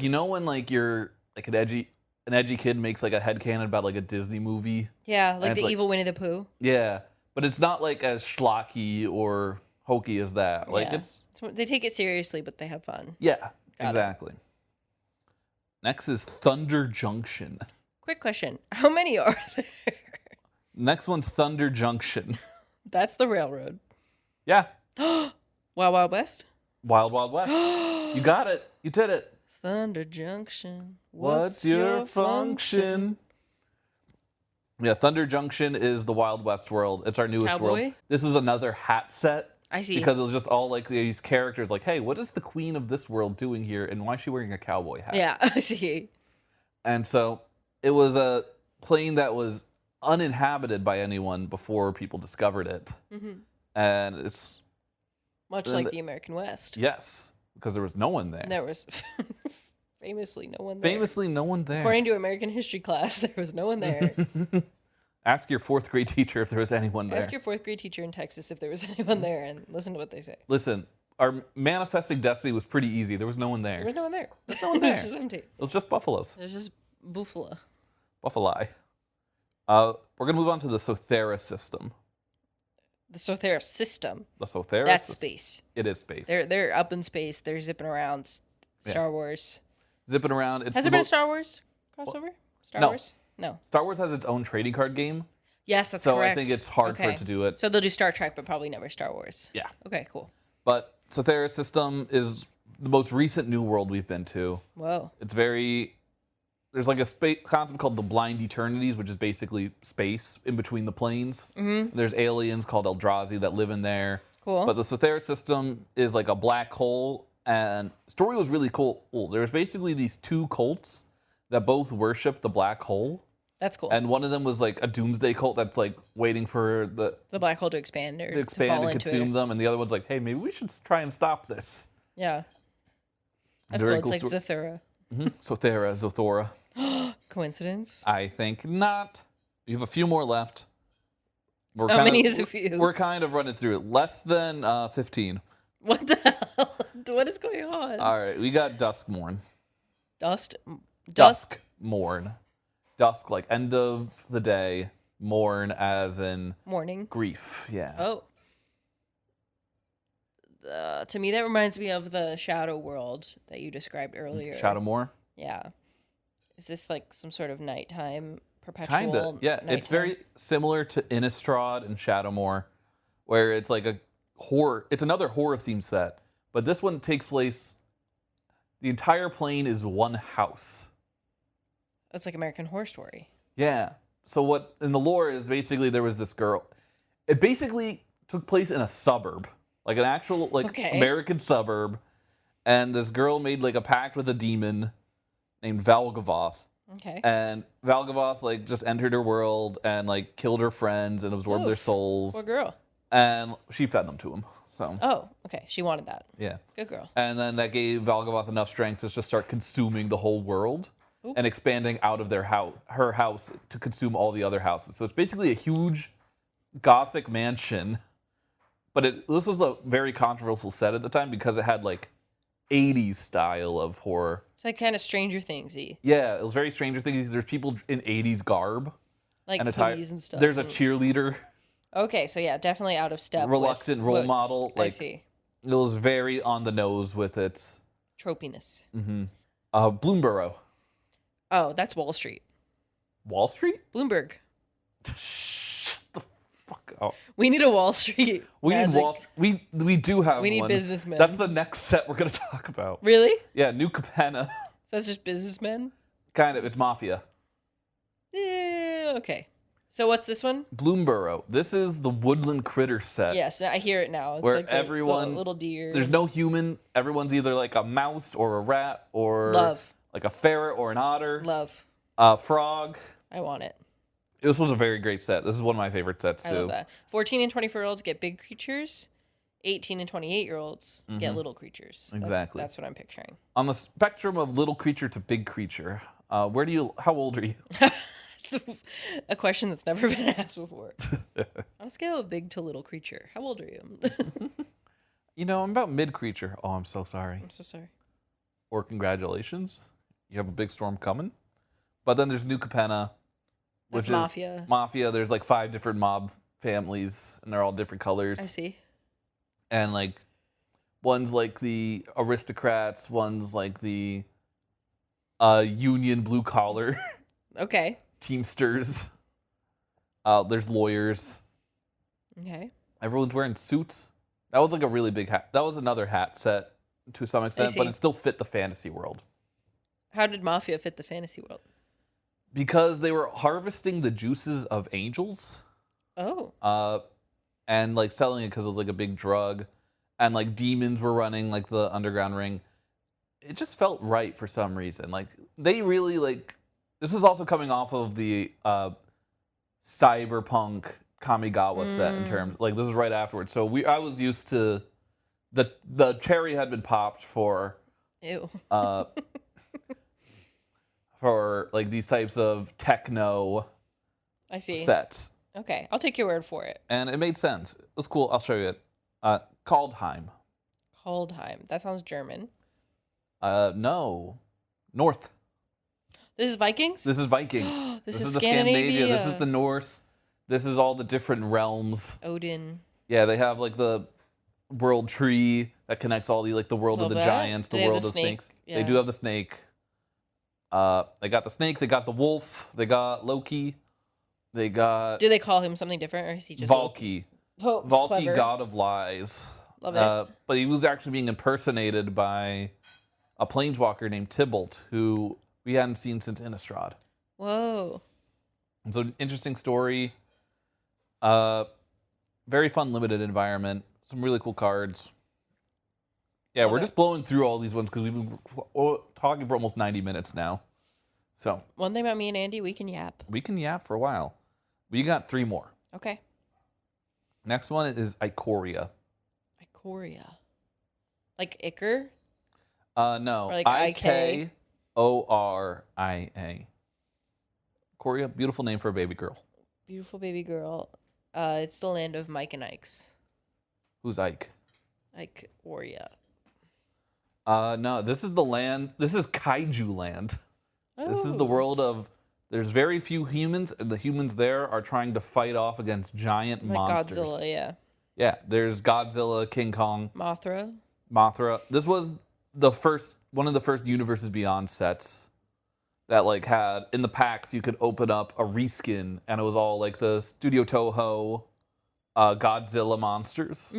you know when like you're like an edgy kid makes like a headcanon about like a Disney movie. Yeah, like the evil Winnie the Pooh. Yeah. But it's not like as schlocky or hokey as that. Like they take it seriously, but they have fun. Yeah, exactly. Next is Thunder Junction. Quick question. How many are there? Next one's Thunder Junction. That's the railroad. Yeah. Wild Wild West? Wild Wild West. You got it. You did it. Thunder Junction. What's your function? Yeah, Thunder Junction is the Wild West world. It's our newest world. This is another hat set. I see. Because it was just all like these characters like, hey, what is the queen of this world doing here? And why is she wearing a cowboy hat? Yeah, I see. And so it was a plane that was uninhabited by anyone before people discovered it. Mm-hmm. And it's... much like the American West. Yes, because there was no one there. There was famously no one there. Famously no one there. According to American history class, there was no one there. Ask your 4th grade teacher if there was anyone there. Ask your 4th grade teacher in Texas if there was anyone there and listen to what they say. Listen, our manifesting destiny was pretty easy. There was no one there. There was no one there. There's no one there. This is empty. It was just buffaloes. There's just buffalo. Buffalo. We're going to move on to the Sothera system. The Sothera system. The Sothera That's system. space. It is space. They're up in space. They're zipping around. Star Wars. Zipping around. Has there been a Star Wars crossover? Star Wars? No. Star Wars has its own trading card game. Yes, that's so correct. I think it's hard for it to do it. So they'll do Star Trek, but probably never Star Wars. Yeah. Okay, cool. But Sothera system is the most recent new world we've been to. Whoa. It's very... There's like a concept called the blind eternities, which is basically space in between the planes. Mm-hmm. There's aliens called Eldrazi that live in there. Cool. But the Sothera system is like a black hole, and the story was really cool. There's basically these 2 cults that both worship the black hole. That's cool. And one of them was like a doomsday cult that's like waiting for the black hole to expand or to fall and consume them, and the other one's like, hey, maybe we should try and stop this. Yeah. That's Very cool. It's cool like Zathura. Sothera, Zothora. Coincidence? I think not. We have a few more left. How many is a few? We're kind of running through it. Less than 15. What the hell? What is going on? All right, we got Duskmorn. Duskmorn. Dusk, like end of the day. Mourn as in... Morning. Grief, yeah. Oh. To me, that reminds me of the Shadow World that you described earlier. Shadowmoor? Yeah. Is this like some sort of nighttime, perpetual Kinda, yeah. nighttime? It's very similar to Innistrad and Shadowmoor, where it's like a horror... It's another horror-themed set, but this one takes place... The entire plane is one house. It's like American Horror Story. Yeah. So what in the lore is basically there was this girl. It basically took place in a suburb, like an actual American suburb, and this girl made like a pact with a demon named Valgavoth. Okay. And Valgavoth like just entered her world and like killed her friends and absorbed their souls. Poor girl. And she fed them to him. So. Oh, okay. She wanted that. Yeah. Good girl. And then that gave Valgavoth enough strength to just start consuming the whole world. Ooh. And expanding out of her house to consume all the other houses. So it's basically a huge gothic mansion. But this was a very controversial set at the time because it had like 80s style of horror. It's like kind of Stranger Things-y. Yeah, it was very Stranger Things. There's people in 80s garb. Like hoodies and stuff. There's a cheerleader. Okay, so yeah, definitely out of step. Reluctant role model. I see. It was very on the nose with its... Tropiness. Mm-hmm. Bloomborough. Oh, that's Wall Street. Wall Street? Bloomberg. Shut the fuck up. We need a Wall Street. We need Wall Street. We do have one. We need businessmen. That's the next set we're going to talk about. Really? Yeah, New Capenna. So that's just businessmen? Kind of. It's mafia. Okay. So what's this one? Bloomborough. This is the Woodland Critter set. Yes, I hear it now. It's where like everyone... the little deer. There's no human. Everyone's either like a mouse or a rat or... Love. Like a ferret or an otter. Love. Frog. I want it. This was a very great set. This is one of my favorite sets, too. I love that. 14 and 24-year-olds get big creatures. 18 and 28-year-olds get little creatures. Exactly. That's what I'm picturing. On the spectrum of little creature to big creature, how old are you? A question that's never been asked before. On a scale of big to little creature, how old are you? I'm about mid creature. Oh, I'm so sorry. I'm so sorry. Or congratulations. You have a big storm coming. But then there's New Capenna, which is Mafia. Mafia. There's like 5 different mob families, and they're all different colors. I see. And like, one's like the aristocrats, one's like the union blue collar. Okay. Teamsters. There's lawyers. Okay. Everyone's wearing suits. That was like a really big hat. That was another hat set to some extent, but it still fit the fantasy world. How did Mafia fit the fantasy world? Because they were harvesting the juices of angels. Oh. And like selling it because it was like a big drug. And like demons were running like the underground ring. It just felt right for some reason. Like they really like... This was also coming off of the cyberpunk Kamigawa set in terms... Like this was right afterwards. So I was used to... The cherry had been popped for... Ew. For like these types of techno I see. sets. Okay, I'll take your word for it. And it made sense. It was cool. I'll show you it. Kaldheim. Kaldheim. That sounds German. No. North. This is Vikings? This is Vikings. This is the Scandinavia. This is Scandinavia. the Norse. This is all the different realms. Odin. Yeah, they have like the world tree that connects all the the world of the giants, the world of snakes. Yeah. They do have the snake. They got the snake, they got the wolf, they got Loki, they got Do they call him something different, or is he just Valky. Oh, Valky, clever. god of lies. Love it. But he was actually being impersonated by a planeswalker named Tybalt, who we hadn't seen since Innistrad. Whoa. And so, interesting story. Very fun limited environment. Some really cool cards. Yeah, we're just blowing through all these ones because we've been talking for almost 90 minutes now. So One thing about me and Andy, we can yap. we can yap for a while. We got 3 more. Okay. Next one is Ikoria. Ikoria. Like Iker? No. Or like Ikoria. Ikoria, beautiful name for a baby girl. Beautiful baby girl. It's the land of Mike and Ike's. Who's Ike? Ikoria. No, this is the land. This is kaiju land. Oh. This is the world of. There's very few humans, and the humans there are trying to fight off against giant Like monsters. Godzilla, yeah. Yeah, there's Godzilla, King Kong, Mothra. Mothra. This was one of the first Universes Beyond sets that had in the packs. You could open up a reskin, and it was all like the Studio Toho Godzilla monsters.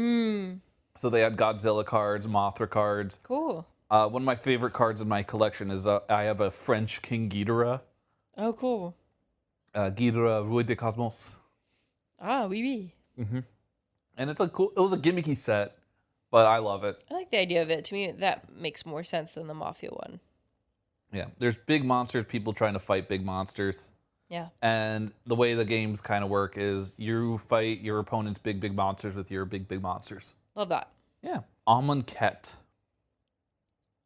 So they had Godzilla cards, Mothra cards. Cool. One of my favorite cards in my collection is I have a French King Ghidorah. Oh, cool. Ghidorah Roi de Cosmos. Ah, oui. And it's cool. It was a gimmicky set, but I love it. I like the idea of it. To me, that makes more sense than the Mafia one. Yeah, there's big monsters, people trying to fight big monsters. Yeah. And the way the games kind of work is you fight your opponent's big monsters with your big monsters. Love that. Yeah. Amonkhet.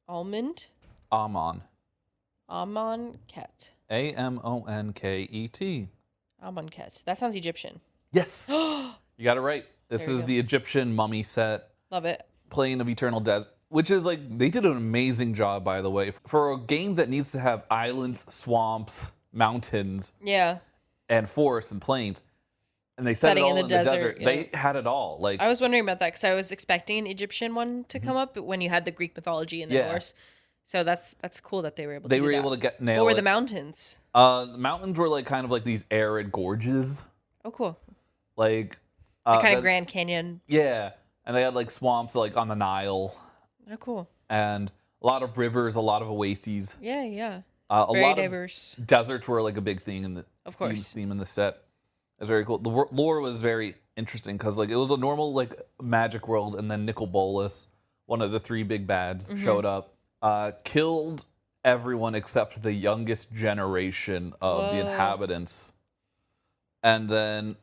Almond? Amon. Amonkhet. Amonket. Amonkhet. That sounds Egyptian. Yes. You got it right. This is the Egyptian mummy set. Love it. Plane of Eternal Desert. Which is they did an amazing job, by the way. For a game that needs to have islands, swamps, mountains, Yeah. and forests and plains, and they set it all in the desert. Yeah. They had it all. I was wondering about that because I was expecting an Egyptian one to come up when you had the Greek mythology and the Norse. So that's cool that they were able to. They were able to nail it. What were the mountains? The mountains were kind of these arid gorges. Oh, cool. Like kind of Grand Canyon. Yeah, and they had swamps on the Nile. Oh, cool. And a lot of rivers, a lot of oases. Yeah. A Very lot diverse. of deserts were a big thing in the theme in the set. It was very cool. The lore was very interesting because it was a normal magic world, and then Nicol Bolas, one of the 3 big bads, showed up, killed everyone except the youngest generation of the inhabitants, and then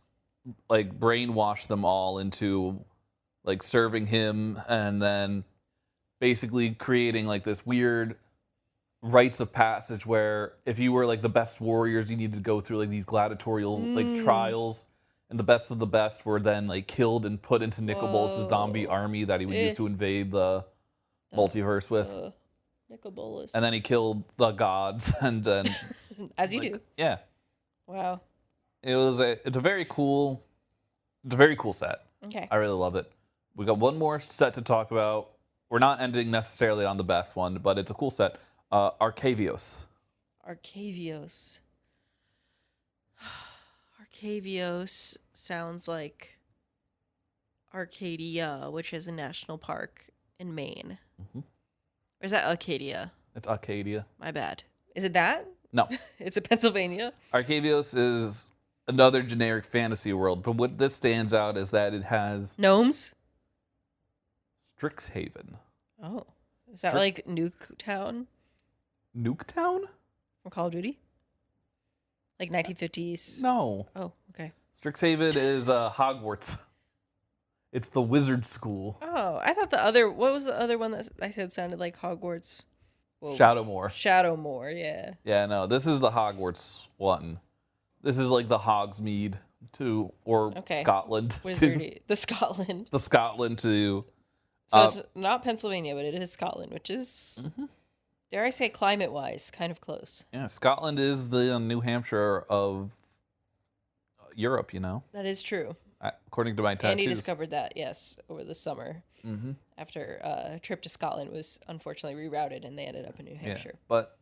brainwashed them all into serving him, and then basically creating this weird rites of passage where if you were the best warriors, you needed to go through these gladiatorial trials, and the best of the best were then killed and put into Nicol Bolas' zombie army that he would use to invade the multiverse with. Nicol Bolas. And then he killed the gods, and then as you do. Yeah. Wow. It's a very cool set. Okay. I really love it. We got one more set to talk about. We're not ending necessarily on the best one, but it's a cool set. Arcavios. Arcavios sounds like Arcadia, which is a national park in Maine. Or is that Acadia? It's Arcadia. My bad. Is it that? No. It's in Pennsylvania? Arcavios is another generic fantasy world, but what this stands out is that it has Gnomes? Strixhaven. Oh. Is that like Nuketown? Nuketown? From Call of Duty? Like 1950s? No. Oh, okay. Strixhaven is Hogwarts. It's the wizard school. Oh, I thought what was the other one that I said sounded like Hogwarts? Whoa. Shadowmoor. Shadowmoor, yeah. Yeah, no, this is the Hogwarts one. This is like the Hogsmeade or Okay. Scotland Wizardy. The Scotland. the Scotland to. So it's not Pennsylvania, but it is Scotland, which is, Mhm. dare I say, climate-wise, kind of close. Yeah, Scotland is the New Hampshire of Europe. That is true. According to my tattoos. Andy discovered that, yes, over the summer. Mm-hmm. After a trip to Scotland was unfortunately rerouted, and they ended up in New Hampshire. Yeah, but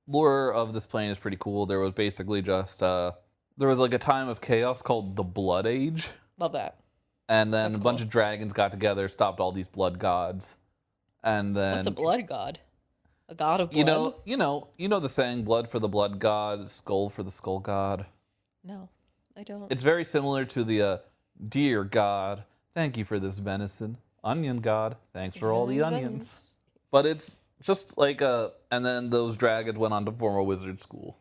lore of this plane is pretty cool. There was basically just there was like a time of chaos called the Blood Age, Love that. and then That's a bunch cool. of dragons got together, stopped all these blood gods, and then What's a blood god? A god of blood? you know the saying, blood for the blood god, skull for the skull god. No, I don't. It's very similar to the dear god, thank you for this venison. Onion god, thanks for all the onions. But it's just like and then those dragons went on to form a wizard school.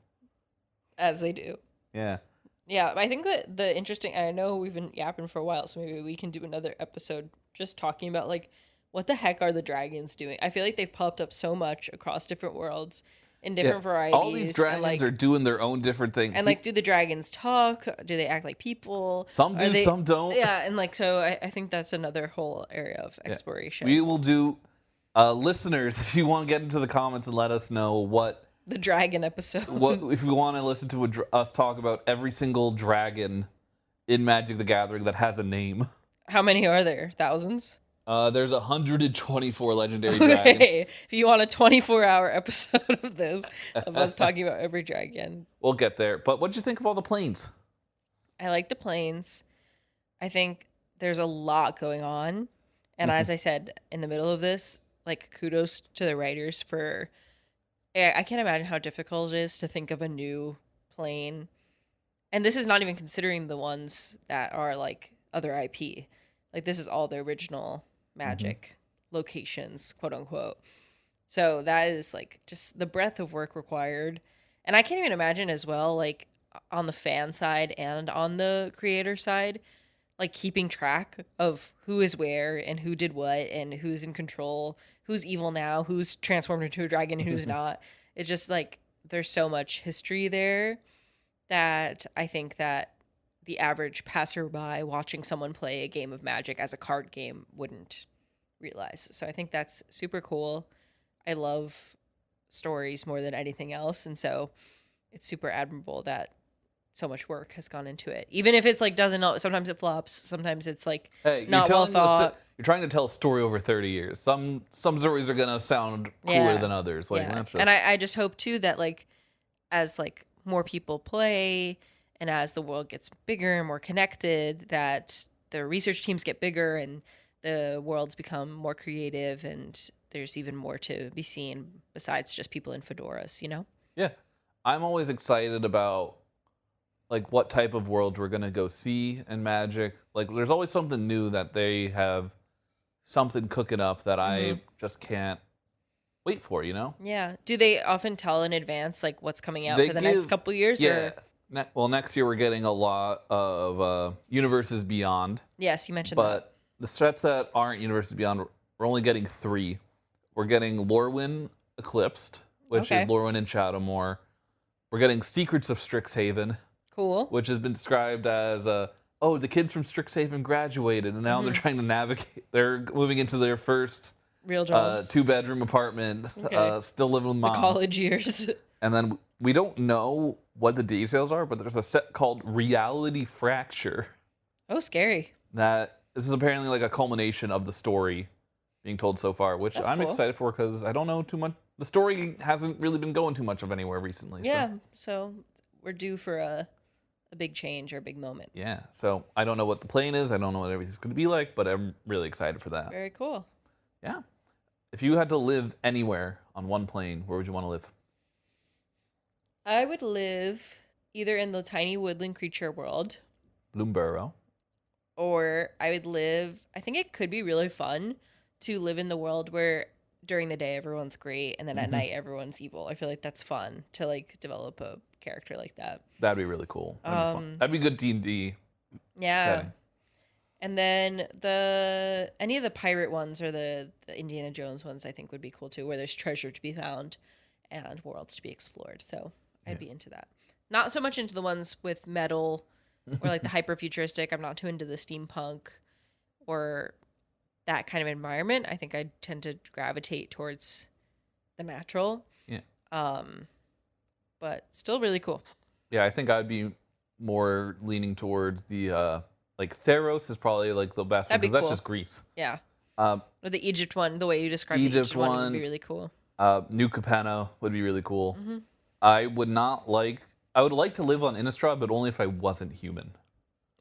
As they do. Yeah. Yeah, I think that the interesting, I know we've been yapping for a while, so maybe we can do another episode just talking about, like, what the heck are the dragons doing? I feel like they've popped up so much across different worlds in different varieties. All these dragons are doing their own different things. And, like, do the dragons talk? Do they act like people? Some do, some don't. Yeah, and, like, so I think that's another whole area of exploration. We will do, listeners, if you want to get into the comments and let us know what... The dragon episode. If you want to listen to us talk about every single dragon in Magic the Gathering that has a name. How many are there? Thousands? There's 124 legendary dragons. If you want a 24-hour episode of this, of us talking about every dragon. We'll get there. But what did you think of all the planes? I like the planes. I think there's a lot going on. And as I said in the middle of this, like, kudos to the writers for... I can't imagine how difficult it is to think of a new plane. And this is not even considering the ones that are, like, other IP. Like, this is all the original Magic locations, quote unquote. So that is, like, just the breadth of work required. And I can't even imagine as well, like, on the fan side and on the creator side, like, keeping track of who is where and who did what and who's in control, who's evil now, who's transformed into a dragon and who's not. It's just, like, there's so much history there that I think that the average passerby watching someone play a game of Magic as a card game wouldn't realize. So I think that's super cool. I love stories more than anything else. And so it's super admirable that so much work has gone into it. Even if it's, like, sometimes it flops. Sometimes it's, like, not well thought. You're trying to tell a story over 30 years. Some stories are going to sound cooler than others. Like, that's just... And I just hope, too, that, like, as, like, more people play and as the world gets bigger and more connected, that the research teams get bigger and the worlds become more creative and there's even more to be seen besides just people in fedoras, you know? Yeah. I'm always excited about, like, what type of world we're going to go see in Magic. Like, there's always something new that they have something cooking up that I just can't wait for, you know? Yeah. Do they often tell in advance, like, what's coming out for the next couple years? Yeah. Well, next year we're getting a lot of Universes Beyond. Yes, you mentioned that. But the sets that aren't Universes Beyond, we're only getting 3. We're getting Lorwyn Eclipsed, which is Lorwyn and Shadowmoor. We're getting Secrets of Strixhaven. Cool. Which has been described as, the kids from Strixhaven graduated, and now they're trying to navigate. They're moving into their first real jobs, 2-bedroom apartment, still living with mom. The college years. And then we don't know what the details are, but there's a set called Reality Fracture. Oh, scary. That this is apparently like a culmination of the story being told so far, which I'm excited for because I don't know too much. The story hasn't really been going too much of anywhere recently. Yeah, so we're due for a big change or a big moment. Yeah, so I don't know what the plane is. I don't know what everything's going to be like, but I'm really excited for that. Very cool. Yeah. If you had to live anywhere on one plane, where would you want to live? I would live either in the tiny woodland creature world. Bloomburrow. Or I would live, I think it could be really fun to live in the world where during the day everyone's great and then at night everyone's evil. I feel like that's fun to, like, develop a character like that. That'd be really cool. That'd be fun. That'd be good D&D setting. And then any of the pirate ones or the Indiana Jones ones I think would be cool too, where there's treasure to be found and worlds to be explored. So I'd be into that. Not so much into the ones with metal or like the hyper futuristic. I'm not too into the steampunk or that kind of environment. I think I tend to gravitate towards the natural. Yeah. But still really cool. Yeah, I think I'd be more leaning towards the like Theros is probably like the best one That'd be because that's cool. just Greece. Yeah. Um, Or the Egypt one, the way you described the Egypt Egypt one would one. be really cool. New Capenna would be really cool. Mm-hmm. I would like to live on Innistrad, but only if I wasn't human.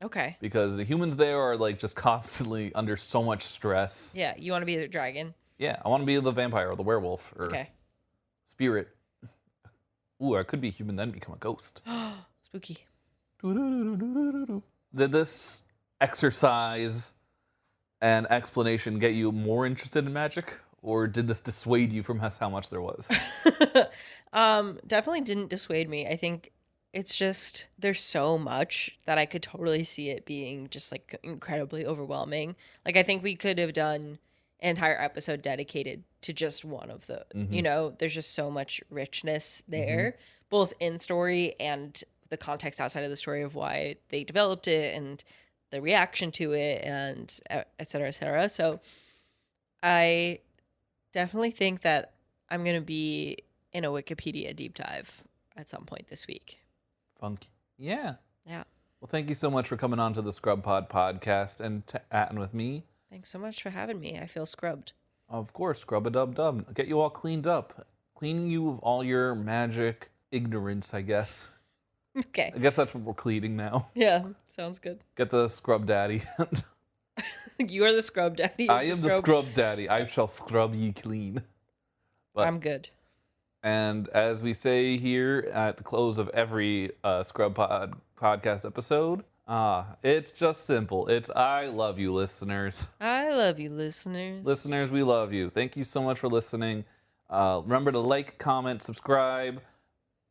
Okay. Because the humans there are like just constantly under so much stress. Yeah, you want to be the dragon. Yeah, I want to be the vampire or the werewolf or Okay. spirit. Ooh, I could be human then become a ghost. Spooky. Did this exercise and explanation get you more interested in magic? Or did this dissuade you from how much there was? Definitely didn't dissuade me. I think it's just there's so much that I could totally see it being just like incredibly overwhelming. Like I think we could have done an entire episode dedicated to just one of the there's just so much richness there, both in story and the context outside of the story of why they developed it and the reaction to it and et cetera, et cetera. So I definitely think that I'm going to be in a Wikipedia deep dive at some point this week. Funky. Yeah. Yeah. Well, thank you so much for coming on to the ScrubPod podcast and chatting with me. Thanks so much for having me. I feel scrubbed. Of course, scrub-a-dub-dub. Get you all cleaned up. Cleaning you of all your magic ignorance, I guess. Okay. I guess that's what we're cleaning now. Yeah, sounds good. Get the scrub daddy. You are the scrub daddy. I am the scrub daddy. I shall scrub ye clean. But, I'm good. and as we say here at the close of every ScrubPod podcast episode, it's just simple. It's I love you, listeners. I love you, listeners. Listeners, we love you. Thank you so much for listening. Remember to like, comment, subscribe,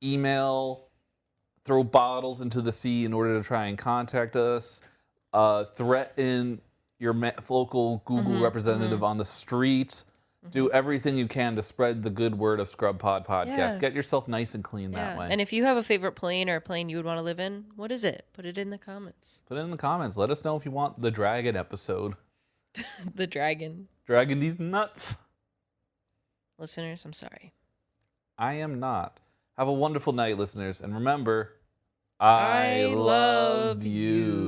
email, throw bottles into the sea in order to try and contact us. Threaten your local Google representative on the street. Do everything you can to spread the good word of ScrubPod podcast. Yeah. Get yourself nice and clean that way. And if you have a favorite plane or a plane you would want to live in, what is it? Put it in the comments. Put it in the comments. Let us know if you want the dragon episode. The dragon. Dragon these nuts. Listeners, I'm sorry. I am not. Have a wonderful night, listeners. And remember, I love you.